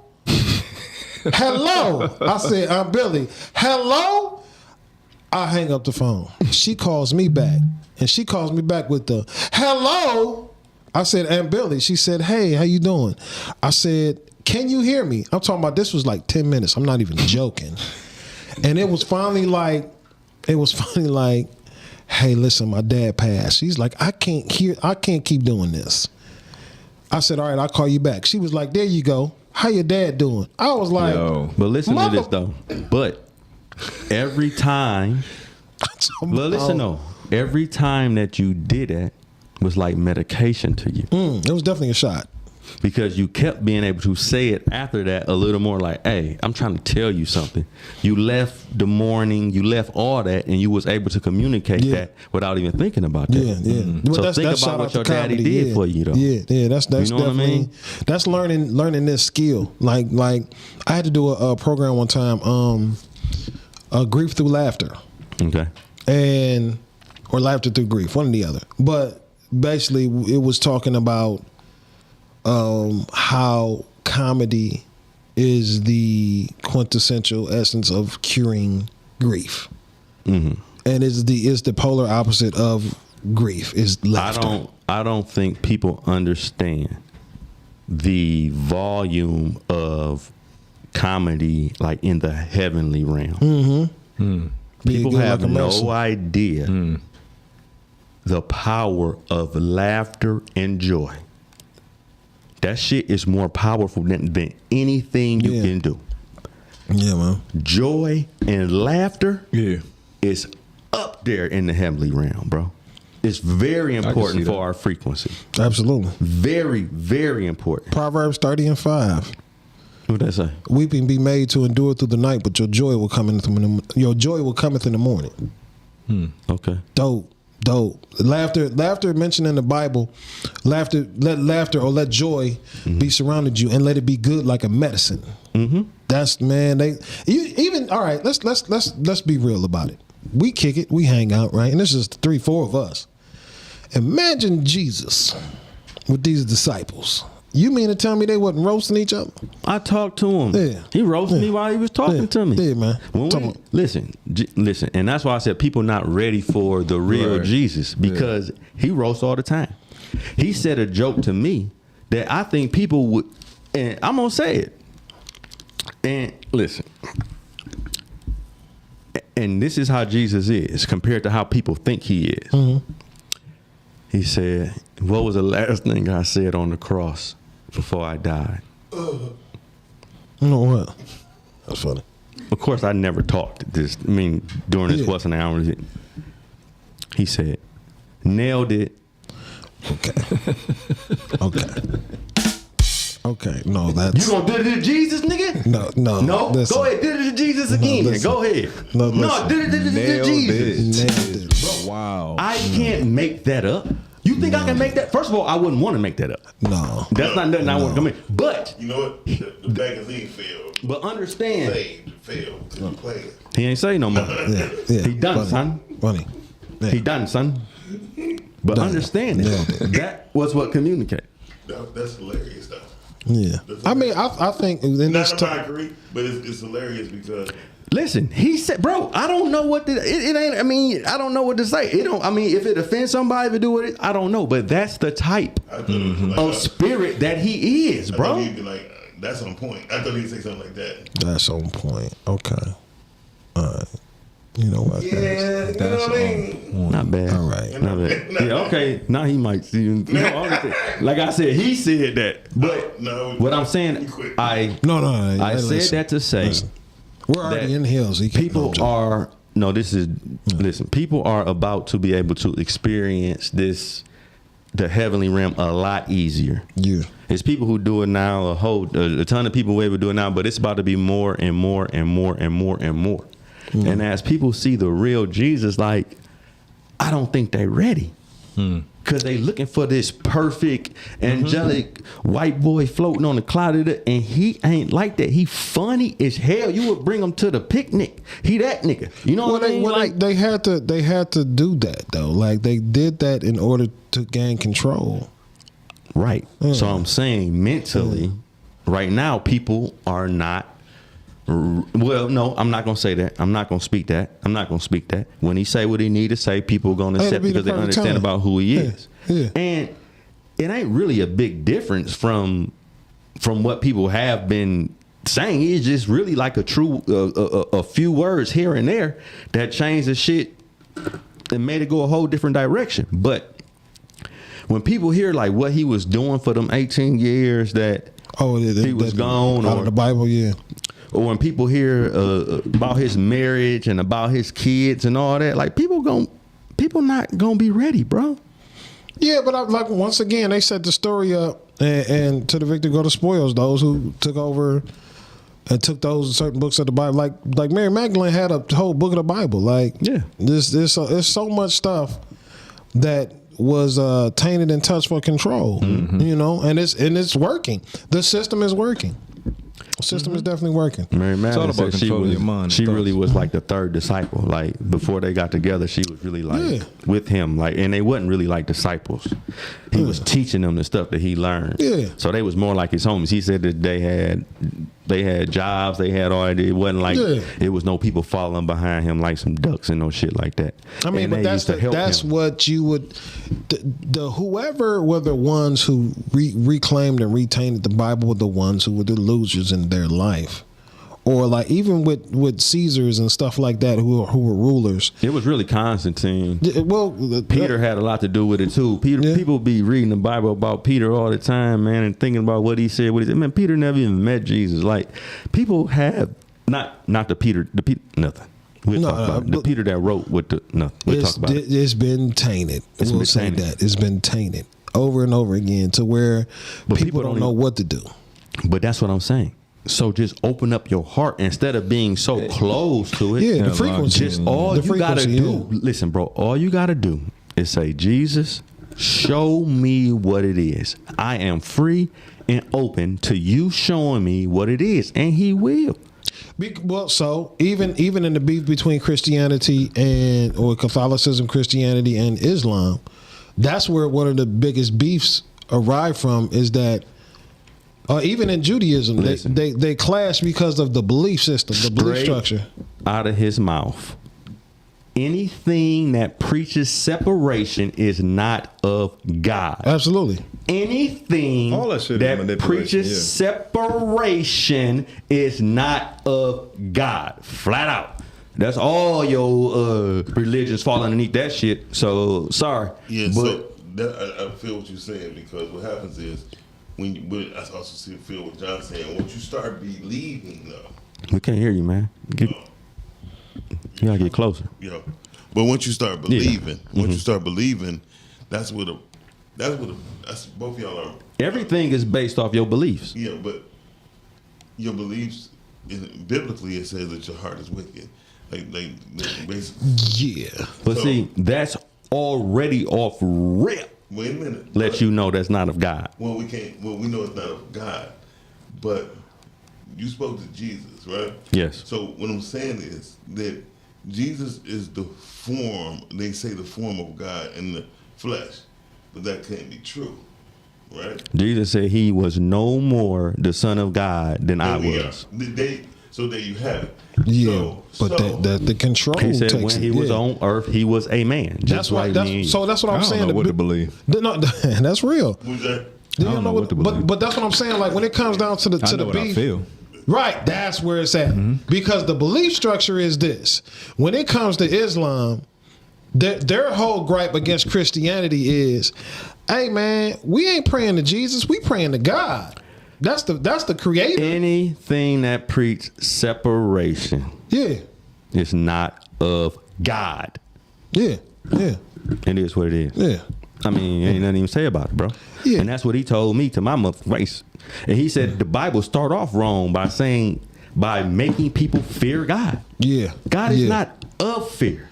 Hello? I said, I'm Billy. Hello? I hang up the phone. She calls me back. And she calls me back with the, hello? I said, Aunt Billy. She said, hey, how you doing? I said, can you hear me? I'm talking about this was like 10 minutes. I'm not even joking. And it was finally like, hey, listen, my dad passed. She's like, I can't keep doing this. I said, all right, I'll call you back. She was like, there you go. How your dad doing? I was like, Yo. But listen to this, though. But every time, every time that you did it was like medication to you. It was definitely a shot. Because you kept being able to say it after that a little more like, hey, I'm trying to tell you something. You left the mourning, you left all that, and you was able to communicate that without even thinking about that. Yeah. So think about what your daddy did for you, though. Yeah. That's you know definitely, what I mean? That's learning this skill. Like I had to do a program one time, grief through laughter. Okay. Or laughter through grief, one or the other. But basically, it was talking about how comedy is the quintessential essence of curing grief, and is the polar opposite of grief is laughter. I don't think people understand the volume of comedy like in the heavenly realm. People have no idea the power of laughter and joy. That shit is more powerful than anything you can do. Yeah, man. Joy and laughter is up there in the heavenly realm, bro. It's very important for our frequency. Absolutely. Very, very important. Proverbs 30:5. What that say? Weeping be made to endure through the night, but your joy will cometh in the morning. Okay. Dope. Laughter mentioned in the Bible. Let joy be surrounded you, and let it be good like a medicine. That's all right. Let's be real about it. We kick it, we hang out, right? And this is 3-4 of us. Imagine Jesus with these disciples. You mean to tell me they wasn't roasting each other? I talked to him. Yeah. He roasted me while he was talking to me. Yeah, man. Listen, and that's why I said people not ready for the real Jesus, because he roasts all the time. He said a joke to me that I think people would, and I'm gonna say it. And listen, and this is how Jesus is compared to how people think he is. Mm-hmm. He said, what was the last thing I said on the cross before I died? You know what? That's funny. Of course, I never talked this. I mean, during this what's an hour. He said, nailed it. Okay. No, that's... You gonna do it to Jesus, nigga? No. Listen. Go ahead, do it to Jesus again. listen. Go ahead. No, do it to Jesus. Nailed it. Wow. I can't make that up. You think I can make that? First of all, I wouldn't want to make that up. No. That's not nothing I want to come in. But You know what? The magazine failed. but understand, Failed. Couldn't play it. he ain't say no more. Yeah. He done, Funny. son. Funny. Yeah. He done, son. But Done. understand Nailed it. it. That was what communicate. That's hilarious, though. Yeah. I mean, I think in this Not I agree, but it's hilarious because Listen, he said, bro, I don't know what it ain't. I mean, I don't know what to say. It don't. I mean, if it offends somebody, if it do it, I don't know. But that's the type of spirit that he is, I bro. thought he'd be like, that's on point. I thought he'd say something like that. That's on point. Okay. All right. You know what? Yeah, you know what I mean? Not bad. All right. Not bad. Yeah, okay. Now he might see you. Like I said, he said that. But No, what I'm saying, I said listen. that to say Listen. We're already that in hills. He can't- people are no. This is listen. People are about to be able to experience the heavenly realm a lot easier. Yeah. It's people who do it now. A ton of people who able to do it now, but it's about to be more and more and more and more and more. And as people see the real Jesus, like, I don't think they're ready. Because they looking for this perfect, angelic white boy floating on the cloud of and he ain't like that. He funny as hell. You would bring him to the picnic. He that nigga. You know what I mean? They had to do that though. Like they did that in order to gain control. Right. So I'm saying mentally, right now, people are not. Well, no, I'm not gonna say that. I'm not gonna speak that. When he say what he need to say, people are gonna accept because they understand about who he is. Yeah. And it ain't really a big difference from what people have been saying. It's just really like a few words here and there that changed the shit and made it go a whole different direction. But when people hear like what he was doing for them 18 years that he was gone, out of the Bible, yeah. Or when people hear about his marriage and about his kids and all that, like people not gonna be ready, bro. Yeah, but like once again, they set the story up, and to the victor go the spoils. Those who took over and took those certain books of the Bible, like Mary Magdalene had a whole book of the Bible. Like, yeah, there's so much stuff that was tainted and touched for control. You know, and it's working. The system is working. The system is definitely working. Mary Magdalene about said controlling your mind. she really was like the third disciple. Like before they got together, she was really like with him. Like, and they wasn't really like disciples. He was teaching them the stuff that he learned. Yeah. So they was more like his homies. He said that they had jobs, they had all that. It wasn't like it was no people following behind him like some ducks and no shit like that. I mean, and but that's what you would the whoever were the ones who reclaimed and retained the Bible were the ones who were the losers in their life. Or like even with Caesars and stuff like that who were rulers. It was really Constantine. Well, Peter had a lot to do with it too. People be reading the Bible about Peter all the time, man, and thinking about what he said. Man, Peter never even met Jesus. Like people have not the Peter nothing. We'll talk about it. The Peter that wrote with the nothing. We'll talk about it. It's been tainted. We'll say that it's been tainted over and over again to where people don't know what to do. But that's what I'm saying. So just open up your heart instead of being so close to it. Yeah, the frequency. Just all you gotta do. Listen, bro. All you gotta do is say, Jesus, show me what it is. I am free and open to you showing me what it is, and He will. Well, so even in the beef between Christianity or Catholicism, Christianity, and Islam, that's where one of the biggest beefs arrive from. Is that even in Judaism, they clash because of the belief system, the belief structure. Out of his mouth, anything that preaches separation is not of God. Absolutely. Anything all that preaches separation is not of God. Flat out. That's all your religions fall underneath that shit. So sorry. Yeah, but so that, I feel what you're saying, because what happens is I also feel what John's saying. Once you start believing, though, we can't hear you, man. You gotta get closer. Yeah, but once you start believing, that's both y'all are. Everything is based off your beliefs. Yeah, but your beliefs, biblically, it says that your heart is wicked. Like basically. Yeah. But see, that's already off rip. Wait a minute. Let you know that's not of God. Well, we know it's not of God, but you spoke to Jesus, right? Yes. So what I'm saying is that Jesus is the form. They say the form of God in the flesh, but that can't be true, right? Jesus said he was no more the Son of God than I was. So there you have it. Yeah, but the control. He said takes when he was on earth, he was a man. That's why. So that's what I'm saying. I don't know what to believe. No, that's real. Who's that? I don't know what to believe. But that's what I'm saying. Like when it comes down to the what I beef, feel. right? That's where it's at. Because the belief structure is this: when it comes to Islam, their whole gripe against Christianity is, "Hey man, we ain't praying to Jesus, we praying to God. That's the creator." Anything that preach separation, is not of God. Yeah. It is what it is. Yeah. I mean, ain't nothing even say about it, bro. Yeah. And that's what he told me to my mother face. And he said the Bible start off wrong by making people fear God. Yeah. God is not of fear.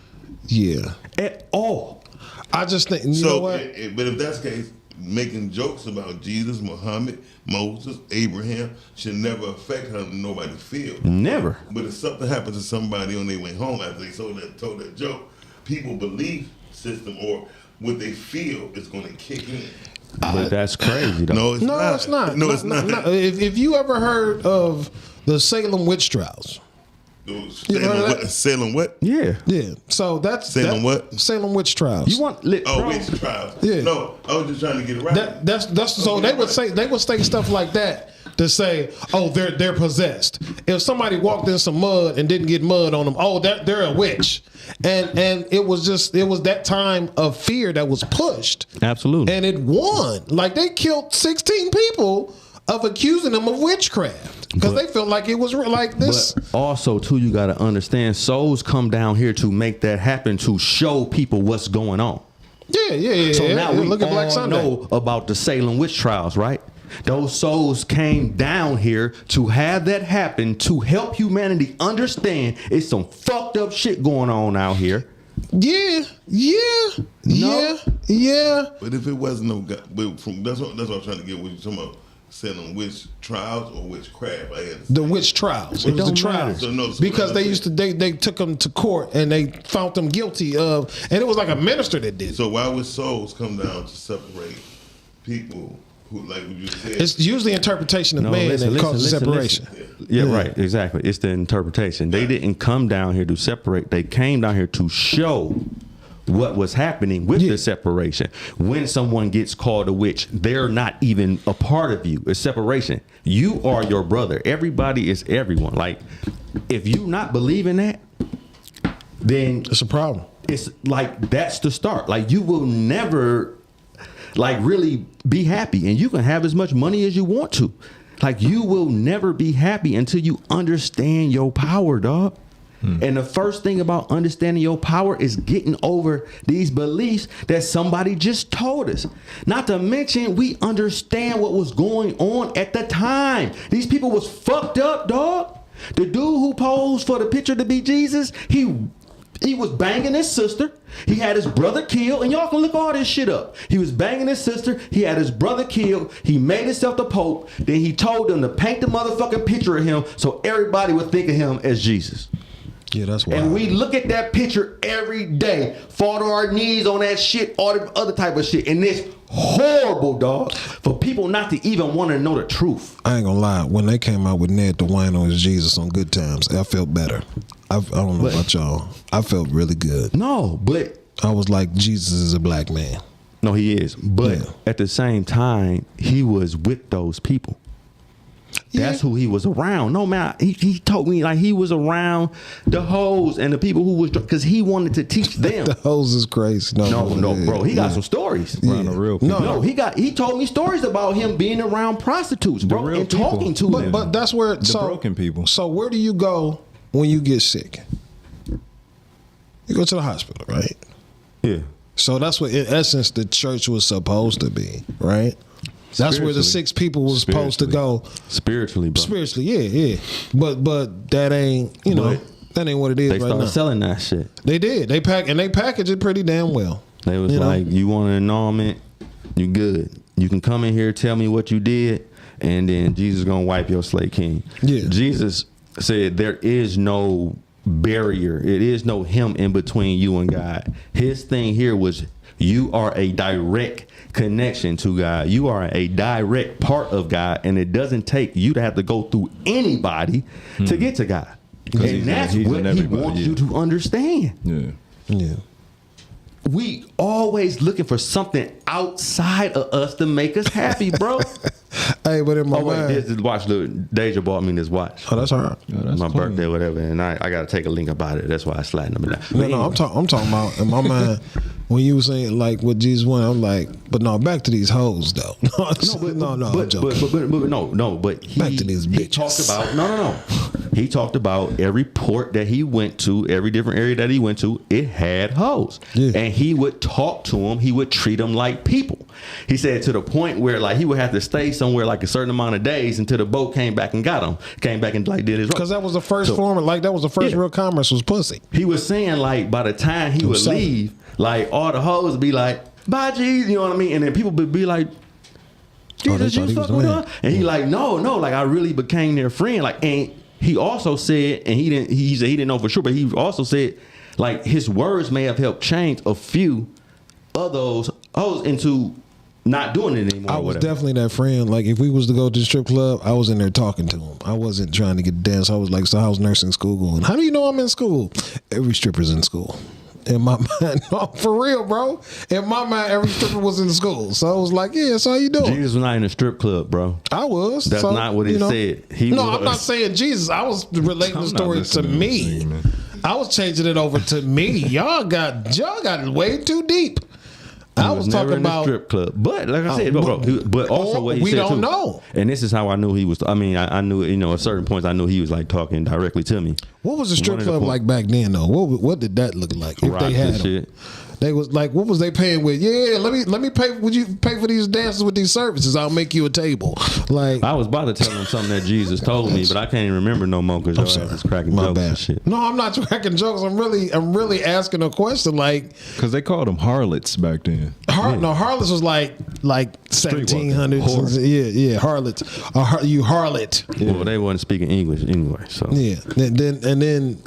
Yeah. At all. I just think, you know what? But if that's the case, making jokes about Jesus, Muhammad, Moses, Abraham should never affect how nobody feels. Never. But if something happens to somebody on their way home after they told that joke, people's belief system or what they feel is going to kick in. But that's crazy, though. No, it's not. No, it's not. If you ever heard of the Salem witch trials? Salem what? Yeah. So that's Salem what? Salem witch trials. You want witch trials? Yeah. No, I was just trying to get it right. That's so they would say stuff like that to say, oh, they're possessed. If somebody walked in some mud and didn't get mud on them, oh, they're a witch. And it was that time of fear that was pushed. Absolutely. And it won. Like they killed 16 people of accusing them of witchcraft because they felt like it was like this. But also, too, you got to understand, souls come down here to make that happen, to show people what's going on. Yeah. So now we look at Black all Sunday. know about the Salem witch trials, right? Those souls came down here to have that happen, to help humanity understand it's some fucked up shit going on out here. Yeah. But if it wasn't no God, that's what I'm trying to get. What you talking about? Selling witch trials or witchcraft? The witch trials. It was the trials. Because they took them to court and they found them guilty of, and it was like a minister that did it. So why would souls come down to separate people who, like what you said? It's usually interpretation of man that causes separation. Yeah, right. Exactly. It's the interpretation. They didn't come down here to separate. They came down here to show what was happening with the separation. When someone gets called a witch, they're not even a part of you. It's separation. You are your brother. Everybody is everyone. Like, if you not believe in that, then it's a problem. It's like, that's the start. Like, you will never like really be happy, and you can have as much money as you want to. Like, you will never be happy until you understand your power, dog. And the first thing about understanding your power is getting over these beliefs that somebody just told us. Not to mention, we understand what was going on at the time. These people was fucked up, dog. The dude who posed for the picture to be Jesus, he was banging his sister. He had his brother killed. And y'all can look all this shit up. He was banging his sister. He had his brother killed. He made himself the Pope. Then he told them to paint the motherfucking picture of him so everybody would think of him as Jesus. Yeah, that's wild. And we look at that picture every day, fall to our knees on that shit, all the other type of shit. And it's horrible, dog, for people not to even want to know the truth. I ain't gonna lie. When they came out with Ned the Wino as Jesus on Good Times, I felt better. I don't know about y'all. I felt really good. No, but I was like, Jesus is a black man. No, he is. But at the same time, he was with those people. That's who he was around. No, man, he told me like he was around the hoes and the people who was, because he wanted to teach them. The hoes is crazy. No, bro. He got some stories. Around the real people. No, he told me stories about him being around prostitutes, bro, real and talking to them. But that's where The broken people. So where do you go when you get sick? You go to the hospital, right? Yeah. So that's what, in essence, the church was supposed to be, right? That's where the 6 people was supposed to go. Spiritually, bro. Spiritually, yeah. But that ain't, that ain't what it is They right started now. selling that shit. They did. They package it pretty damn well. They was like, you want an annulment, you good. You can come in here, tell me what you did, and then Jesus gonna wipe your slate clean. Yeah. Jesus said there is no barrier. It is no him in between you and God. His thing here was you are a direct connection to God. You are a direct part of God, and it doesn't take you to have to go through anybody to get to God. And that's what he wants you to understand. Yeah. We always looking for something outside of us to make us happy, bro. Hey, but in my mind, this watch. Look, Deja bought me this watch. Oh, that's all right. That's my clean. birthday, whatever, and I got to take a link about it. That's why I sliding them down. No, I'm talking about in my mind when you were saying like what Jesus wanted. I'm like, but no, back to these hoes though. I'm joking. But Back to these he bitches. talked about no. He talked about every port that he went to, every different area that he went to, it had hoes. Yeah. And he would talk to them. He would treat them like people. He said to the point where like he would have to stay somewhere like a certain amount of days until the boat came back and got him. Came back and like did his Because that was the first form. Like that was the first real commerce was pussy. He was saying like by the time he would leave, like all the hoes would be like, bye, G's, you know what I mean? And then people would be like, Jesus, you fuck with her? And he like, no, like I really became their friend. Like, and he also said, and he said he didn't know for sure, but he also said like his words may have helped change a few of those hoes into not doing it anymore. I was definitely that friend. Like if we was to go to the strip club, I was in there talking to him. I wasn't trying to get dance. I was like, so I was nursing school going, how do you know I'm in school? Every stripper's in school. In my mind, no, for real, bro. In my mind, every stripper was in school. So I was like, yeah, so how you doing? Jesus was not in a strip club, bro. I was. That's not what he said. I'm not saying Jesus. I was relating the story to me. I was changing it over to me. Y'all got way too deep. I was talking about a strip club, but like I said, but also what he said we don't too, know. And this is how I knew he was. I mean, I knew at certain points I knew he was like talking directly to me. What was the strip club like back then, though? What did that look like? If they had them? They was like, what was they paying with? Yeah, let me pay. Would you pay for these dances with these services? I'll make you a table. Like I was about to tell him something that Jesus told me, but I can't even remember no more because your ass is cracking jokes and shit. No, I'm not cracking jokes. I'm really asking a question. Like because they called them harlots back then. No, harlots was like 1700s. Yeah, harlots. You harlot. Yeah. Well, they wasn't speaking English anyway. So yeah, and then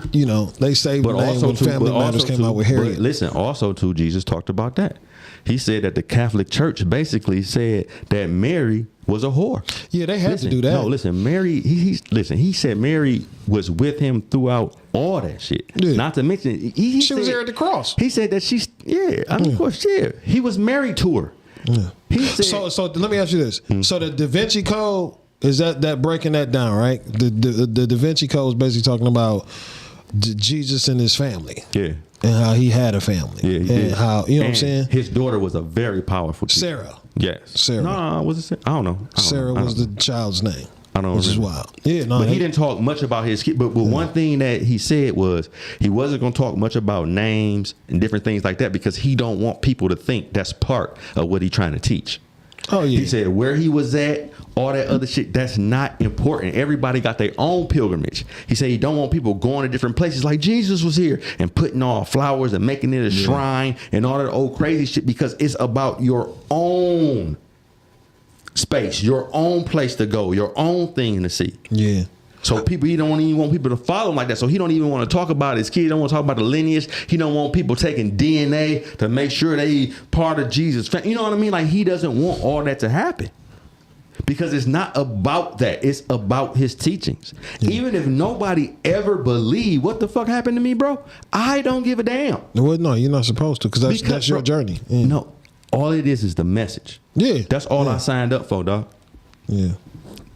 they saved the name when Family Matters came out with Harriet. Listen, also too, Jesus talked about that. He said that the Catholic Church basically said that Mary was a whore. Yeah, they had to do that. No, listen, Mary. He said Mary was with him throughout all that shit. Yeah. Not to mention, she was there at the cross. He said that of course, he was married to her. Yeah. He said, so let me ask you this. So the Da Vinci Code is that breaking that down, right? The Da Vinci Code is basically talking about Jesus and his family. Yeah. And how he had a family. Yeah, he did. How, you know what I'm saying? His daughter was a very powerful teacher. Sarah. Yes. Sarah. No, was it Sarah? I don't know. Sarah was the child's name. I don't know. Which is wild. Yeah, no. But he didn't talk much about his kid. But one thing that he said was he wasn't going to talk much about names and different things like that because he don't want people to think that's part of what he's trying to teach. Oh, yeah. He said where he was at, all that other shit, that's not important. Everybody got their own pilgrimage. He said he don't want people going to different places like Jesus was here and putting all flowers and making it a shrine and all that old crazy shit because it's about your own space, your own place to go, your own thing to see. Yeah. So he don't even want people to follow him like that. So he don't even want to talk about his kid. He don't want to talk about the lineage. He don't want people taking DNA to make sure they part of Jesus' family. You know what I mean? Like he doesn't want all that to happen. Because it's not about that. It's about his teachings. Yeah. Even if nobody ever believed what the fuck happened to me, bro, I don't give a damn. Well, no, you're not supposed to because that's your journey. Yeah. No, all it is the message. Yeah. That's all I signed up for, dog. Yeah.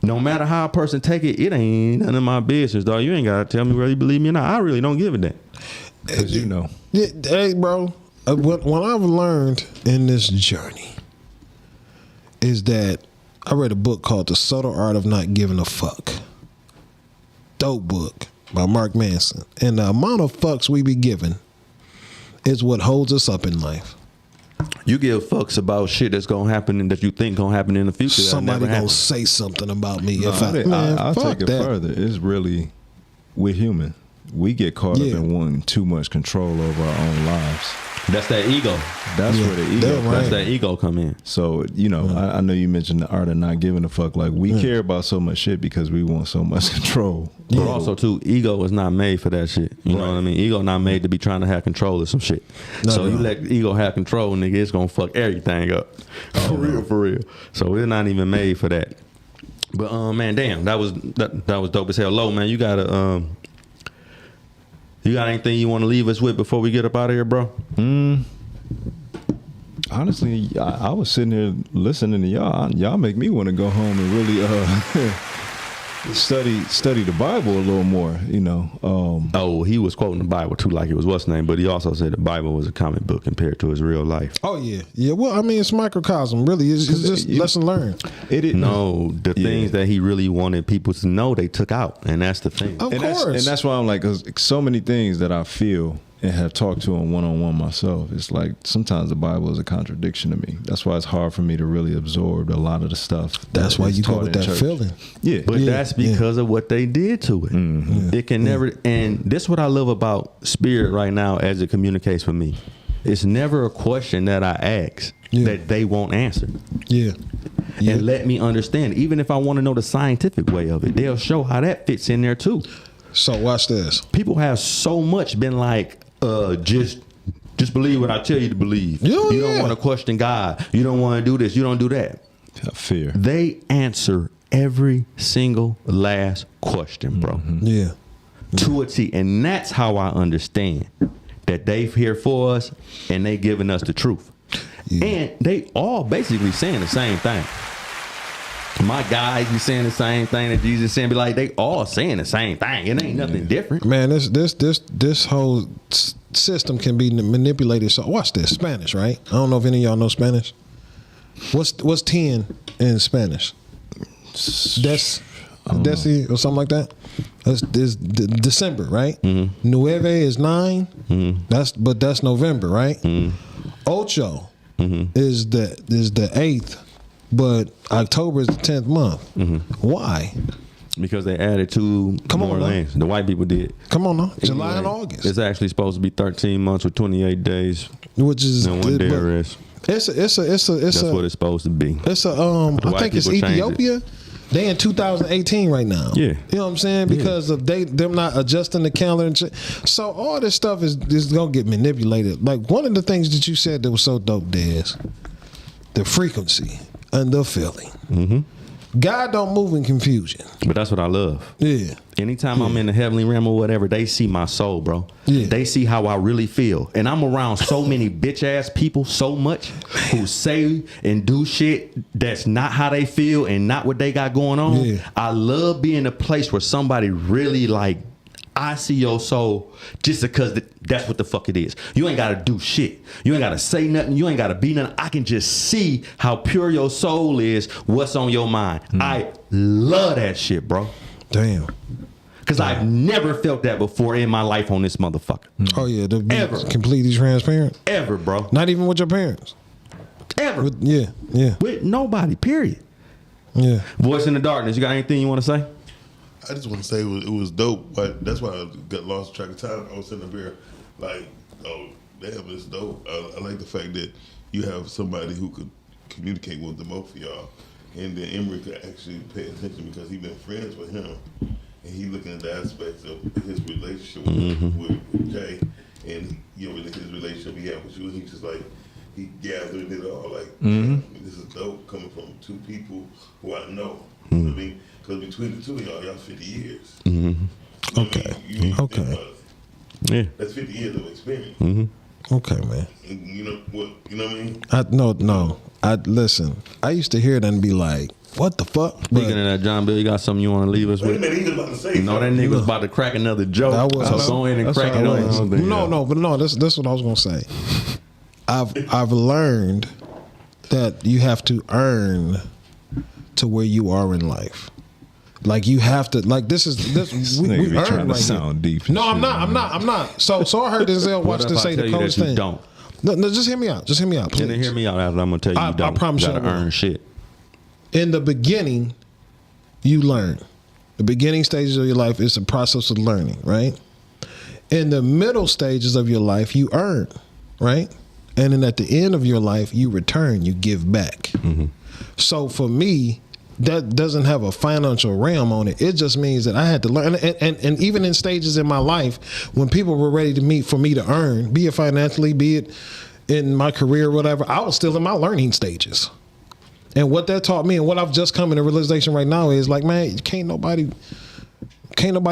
no matter how a person take it, it ain't none of my business, dog. You ain't gotta tell me whether you believe me or not. I really don't give a damn. Because you know. Yeah, hey, bro. What I've learned in this journey is that I read a book called The Subtle Art of Not Giving a Fuck. Dope book by Mark Manson. And the amount of fucks we be giving is what holds us up in life. You give fucks about shit that's gonna happen and that you think gonna happen in the future. Somebody gonna say something about me. No, I'll take it that. further. It's really, we're human. We get caught up in wanting too much control over our own lives. That's that ego. That's where the ego. That's that ego come in. So I know you mentioned the art of not giving a fuck. Like we care about so much shit because we want so much control. But also too, ego is not made for that shit. You know what I mean? Ego not made to be trying to have control of some shit. You let ego have control, nigga, it's gonna fuck everything up. For real. So it's not even made for that. But man, damn, that was dope as hell. Low, man, you got anything you want to leave us with before we get up out of here, bro? Honestly, I was sitting here listening to y'all. Y'all make me want to go home and really study the Bible a little more, he was quoting the Bible too, like it was what's name, but he also said the Bible was a comic book compared to his real life. Oh yeah. Well, I mean, it's microcosm. Really, it's just lesson learned. The things that he really wanted people to know, they took out, and that's the thing. Of course, and that's why I'm like, 'cause so many things that I feel and have talked to him one-on-one myself, it's like sometimes the Bible is a contradiction to me. That's why it's hard for me to really absorb a lot of the stuff. That's why you call it that feeling. Yeah. But that's because of what they did to it. Mm-hmm. It can never, and this is what I love about Spirit right now as it communicates with me. It's never a question that I ask that they won't answer. Yeah. And let me understand. Even if I want to know the scientific way of it, they'll show how that fits in there too. So watch this. People have so much been like, just believe what I tell you to believe. You don't want to question God. You don't want to do this. You don't do that. Fear. They answer every single last question, bro. Mm-hmm. Yeah. To a T. And that's how I understand that they here for us and they giving us the truth. Yeah. And they all basically saying the same thing. My guys be saying the same thing that Jesus saying. Be like, they all saying the same thing. It ain't nothing different. Man, this whole system can be manipulated. So watch this. Spanish, right? I don't know if any of y'all know Spanish. What's 10 in Spanish? Deci or something like that. That's December, right? Mm-hmm. Nueve is 9. Mm-hmm. That's November, right? Mm-hmm. Ocho is the 8th. But October is the 10th month. Mm-hmm. Why? Because they added 2 more lanes. The white people did. Come on now. July and August. It's actually supposed to be 13 months with 28 days. Which is and 1 day of rest. It's That's what it's supposed to be. It's I think it's Ethiopia. They in 2018 right now. Yeah. You know what I'm saying? Because of them not adjusting the calendar and shit. So all this stuff is gonna get manipulated. Like one of the things that you said that was so dope, Dez, the frequency and the feeling. Mm-hmm. God don't move in confusion. But that's what I love. Yeah. Anytime I'm in the heavenly realm or whatever, they see my soul, bro. Yeah. They see how I really feel. And I'm around so many bitch ass people so much who say and do shit that's not how they feel and not what they got going on. Yeah. I love being in a place where somebody really like, I see your soul just because that's what the fuck it is. You ain't got to do shit. You ain't got to say nothing. You ain't got to be nothing. I can just see how pure your soul is, what's on your mind. I love that shit, bro. Damn. Because I've never felt that before in my life on this motherfucker. Oh, yeah. To be completely transparent? Ever, bro. Not even with your parents? Ever. Yeah. With nobody, period. Yeah. Voice in the darkness. You got anything you want to say? I just want to say it was dope, but that's why I got lost track of time. I was sitting up here like, oh, damn, it's dope. I like the fact that you have somebody who could communicate with the both of y'all. And then Emory could actually pay attention because he's been friends with him. And he looking at the aspects of his relationship with Jay. And, his relationship he had with you. He just like, he gathered it all. Like, this is dope coming from 2 people who I know. You know what I mean? Because between the 2 of y'all 50 years. Mm-hmm. Okay. Okay. Yeah. That's 50 years of experience. Mm-hmm. Okay, man. You know what? You know what I mean? No. Listen. I used to hear it and be like, "What the fuck?" Speaking of that, John Bill, you got something you want to leave us Wait a with? minute, he was about to say. No, that nigga was about to crack another joke. So go ahead and That's crack what it I was. on. No. That's what I was gonna say. I've learned that you have to earn to where you are in life. Like you have to. Like this. We earn trying to right sound here. deep. No, I'm not. So I heard Denzel watch this say the coldest thing. Don't. No, just hear me out. Please. And then hear me out after I'm gonna tell you. You don't. I promise you you gotta I will. earn shit. In the beginning, you learn. The beginning stages of your life is a process of learning, right? In the middle stages of your life, you earn, right? And then at the end of your life, you return, you give back. Mm-hmm. So for me, that doesn't have a financial realm on it. It just means that I had to learn. And even in stages in my life, when people were ready to meet for me to earn, be it financially, be it in my career, whatever, I was still in my learning stages. And what that taught me and what I've just come into realization right now is like, man, can't nobody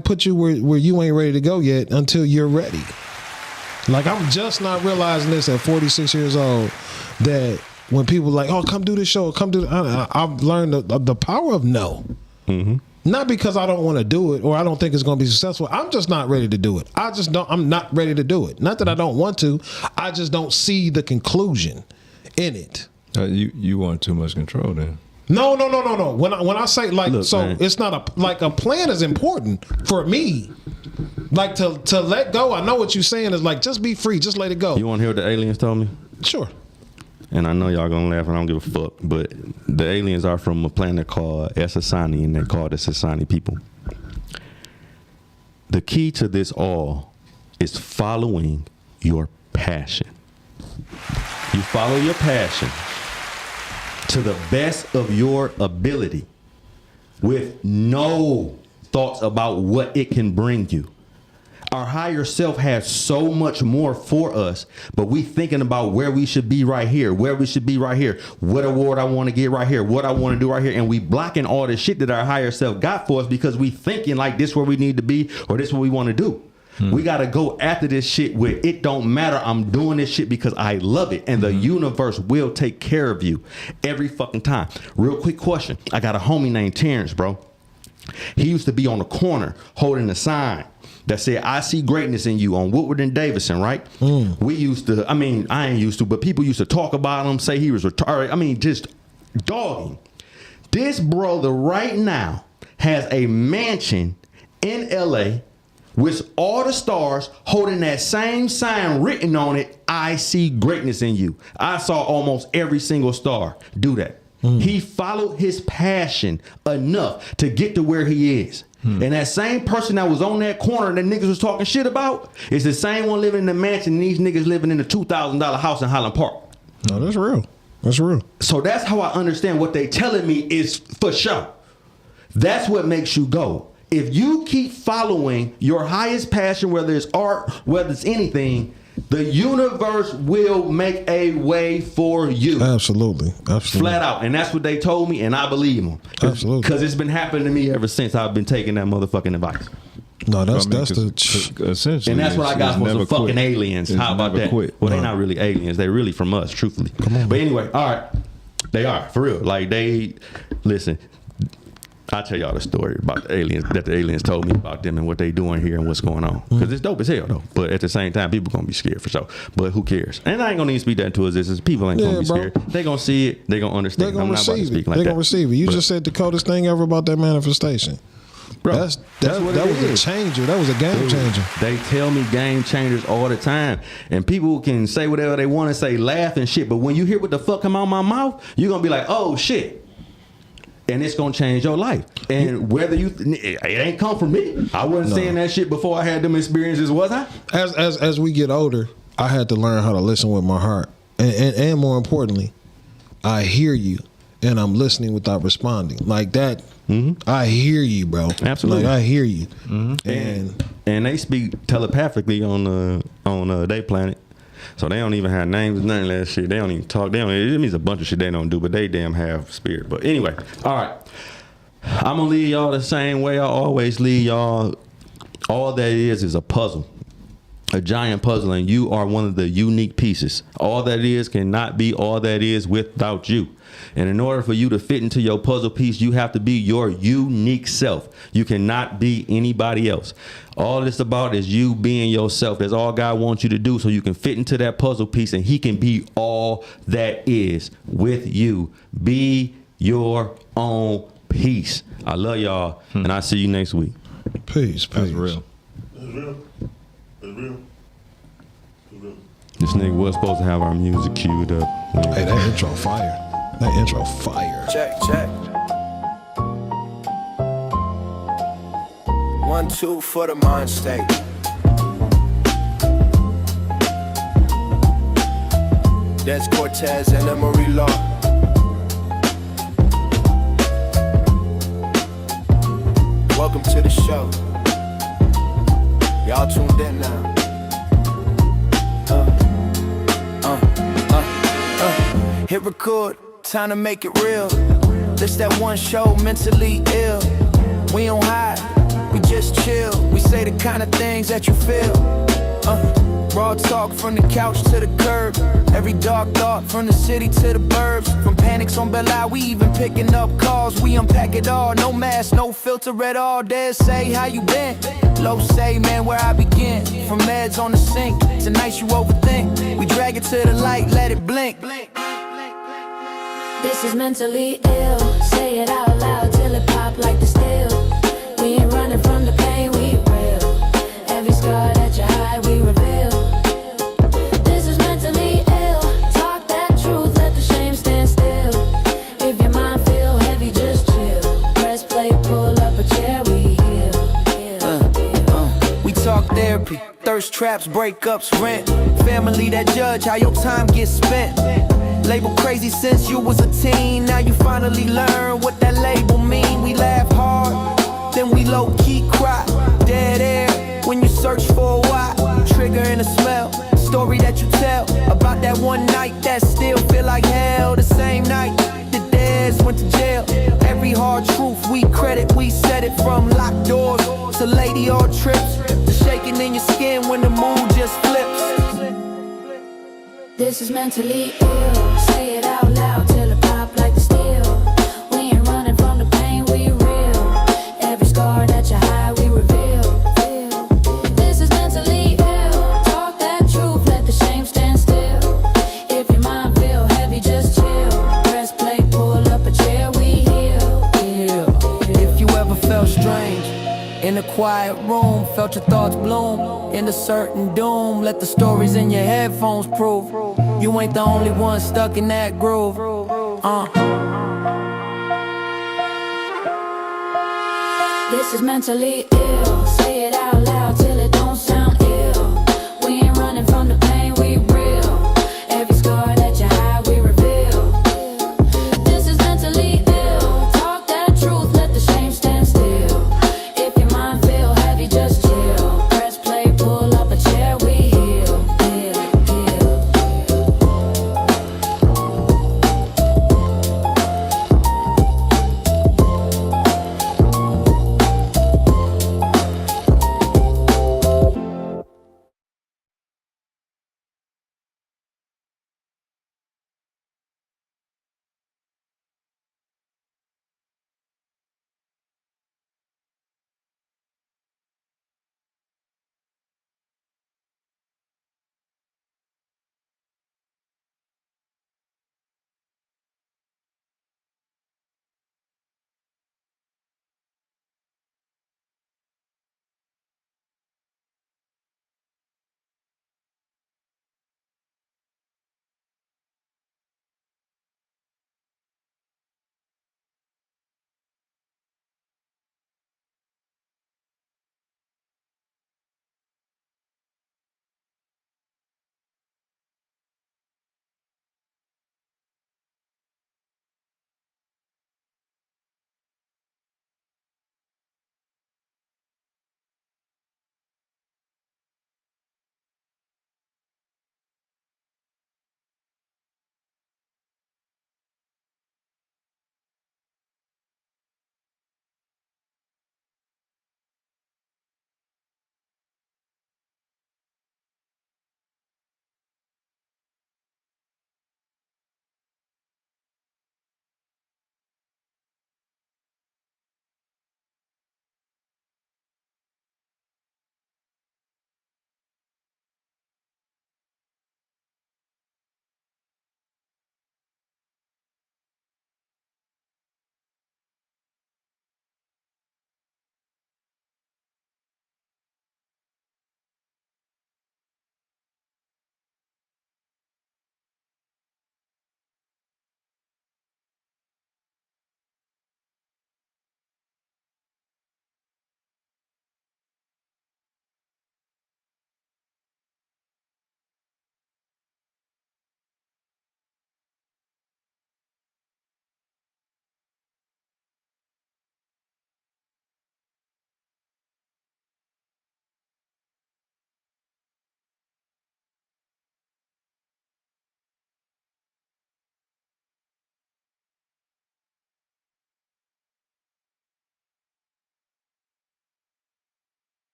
put you where you ain't ready to go yet until you're ready. Like I'm just not realizing this at 46 years old that when people like, oh, come do this show, I've learned the power of no. Mm-hmm. Not because I don't want to do it or I don't think it's going to be successful. I'm just not ready to do it. I'm not ready to do it. Not that I don't want to. I just don't see the conclusion in it. You want too much control then. No. When I say like, look, so man. it's not a plan is important for me. Like to let go. I know what you're saying is like, just be free. Just let it go. You want to hear what the aliens told me? Sure. And I know y'all gonna laugh and I don't give a fuck, but the aliens are from a planet called Esasani and they're called the Sasani people. The key to this all is following your passion. You follow your passion to the best of your ability with no thoughts about what it can bring you. Our higher self has so much more for us, but we thinking about where we should be right here, what award I want to get right here, what I want to do right here, and we blocking all the shit that our higher self got for us because we thinking like this where we need to be or this what we want to do. We got to go after this shit where it don't matter. I'm doing this shit because I love it. And the universe will take care of you every fucking time. Real quick question. I got a homie named Terrence, bro. He used to be on the corner holding a sign that said, I see greatness in you on Woodward and Davison, right? We used to, I ain't used to, but people used to talk about him, say he was retarded. Just dogging. This brother right now has a mansion in LA with all the stars holding that same sign written on it, I see greatness in you. I saw almost every single star do that. He followed his passion enough to get to where he is. And that same person that was on that corner that niggas was talking shit about is the same one living in the mansion and these niggas living in a $2,000 house in Highland Park. No, that's real. That's real. So that's how I understand what they telling me is for sure. That's what makes you go. If you keep following your highest passion, whether it's art, whether it's anything, the universe will make a way for you. Absolutely. Flat out. And that's what they told me, and I believe them. Absolutely. Because it's been happening to me ever since I've been taking that motherfucking advice. No, that's essentially. And that's what I got from some fucking aliens. It's How about that? quit. Well, they're not really aliens. They're really from us, truthfully. Come on, but anyway, all right. They are, for real. Like, listen. I'll tell y'all the story about the aliens, that the aliens told me about them and what they doing here and what's going on. Because it's dope as hell, though. But at the same time, people going to be scared for sure. But who cares? And I ain't going to even speak that into existence. People ain't going to be scared. They going to see it. They going to understand. They're going to receive it. Like They're going to receive it. You just said the coldest thing ever about that manifestation. Bro, that was a changer. That was a game changer. They tell me game changers all the time. And people can say whatever they want to say, laugh and shit. But when you hear what the fuck come out my mouth, you're going to be like, oh, shit. And it's gonna change your life. And whether it ain't come from me. I wasn't saying that shit before I had them experiences, was I? As we get older, I had to learn how to listen with my heart, and more importantly, I hear you, and I'm listening without responding. Like that. I hear you, bro. Absolutely, like I hear you. And they speak telepathically on their planet. So they don't even have names, none of that shit. They don't even talk. It means a bunch of shit they don't do, but they damn have spirit. But anyway, all right. I'm going to lead y'all the same way I always lead y'all. All that is a puzzle. a giant puzzle, and you are one of the unique pieces. All that is cannot be all that is without you. And in order for you to fit into your puzzle piece, you have to be your unique self. You cannot be anybody else. All it's about is you being yourself. That's all God wants you to do, so you can fit into that puzzle piece and he can be all that is with you. Be your own piece. I love y'all, and I'll see you next week. Peace. That's real. That's real. That's real. That's real. This nigga was supposed to have our music queued up. Hey, that intro fire. That intro fire. Check, check. 1, 2 for the mind state. Dez Cortez and Emory Law. Welcome to the show. Y'all tuned in now. Hit record, time to make it real. This that one show, mentally ill. We don't hide, we just chill. We say the kind of things that you feel. Raw talk from the couch to the curb. Every dark thought from the city to the burbs. From panics on Belle Isle, we even picking up calls. We unpack it all, no mask, no filter at all. Dez say, how you been? Low say, man, where I begin. From meds on the sink, to nights you overthink. We drag it to the light, let it blink. This is mentally ill. Say it out loud till it pop like the steel. We ain't running from the pain, we real. Every scar that you hide, we reveal. This is mentally ill. Talk that truth, let the shame stand still. If your mind feel heavy, just chill. Press play, pull up a chair, we heal. We talk therapy, thirst traps, breakups, rent. Family that judge how your time gets spent. Label crazy since you was a teen. Now you finally learn what that label mean. We laugh hard, then we low-key cry. Dead air when you search for a why. Trigger in a smell, story that you tell about that one night that still feel like hell. The same night that Dez went to jail. Every hard truth we credit, we said it. From locked doors to lady or trips, to shaking in your skin when the mood just flips. This is mentally ill. Say it out loud till it pop like the steel. We ain't running from the pain, we real. Every scar that you hide, we reveal. This is mentally ill. Talk that truth, let the shame stand still. If your mind feel heavy, just chill. Press play, pull up a chair, we heal. If you ever felt strange in a quiet room, felt your thoughts bloom into certain doom, let the stories in your headphones prove you ain't the only one stuck in that groove. This is mentally ill. Say it out loud till it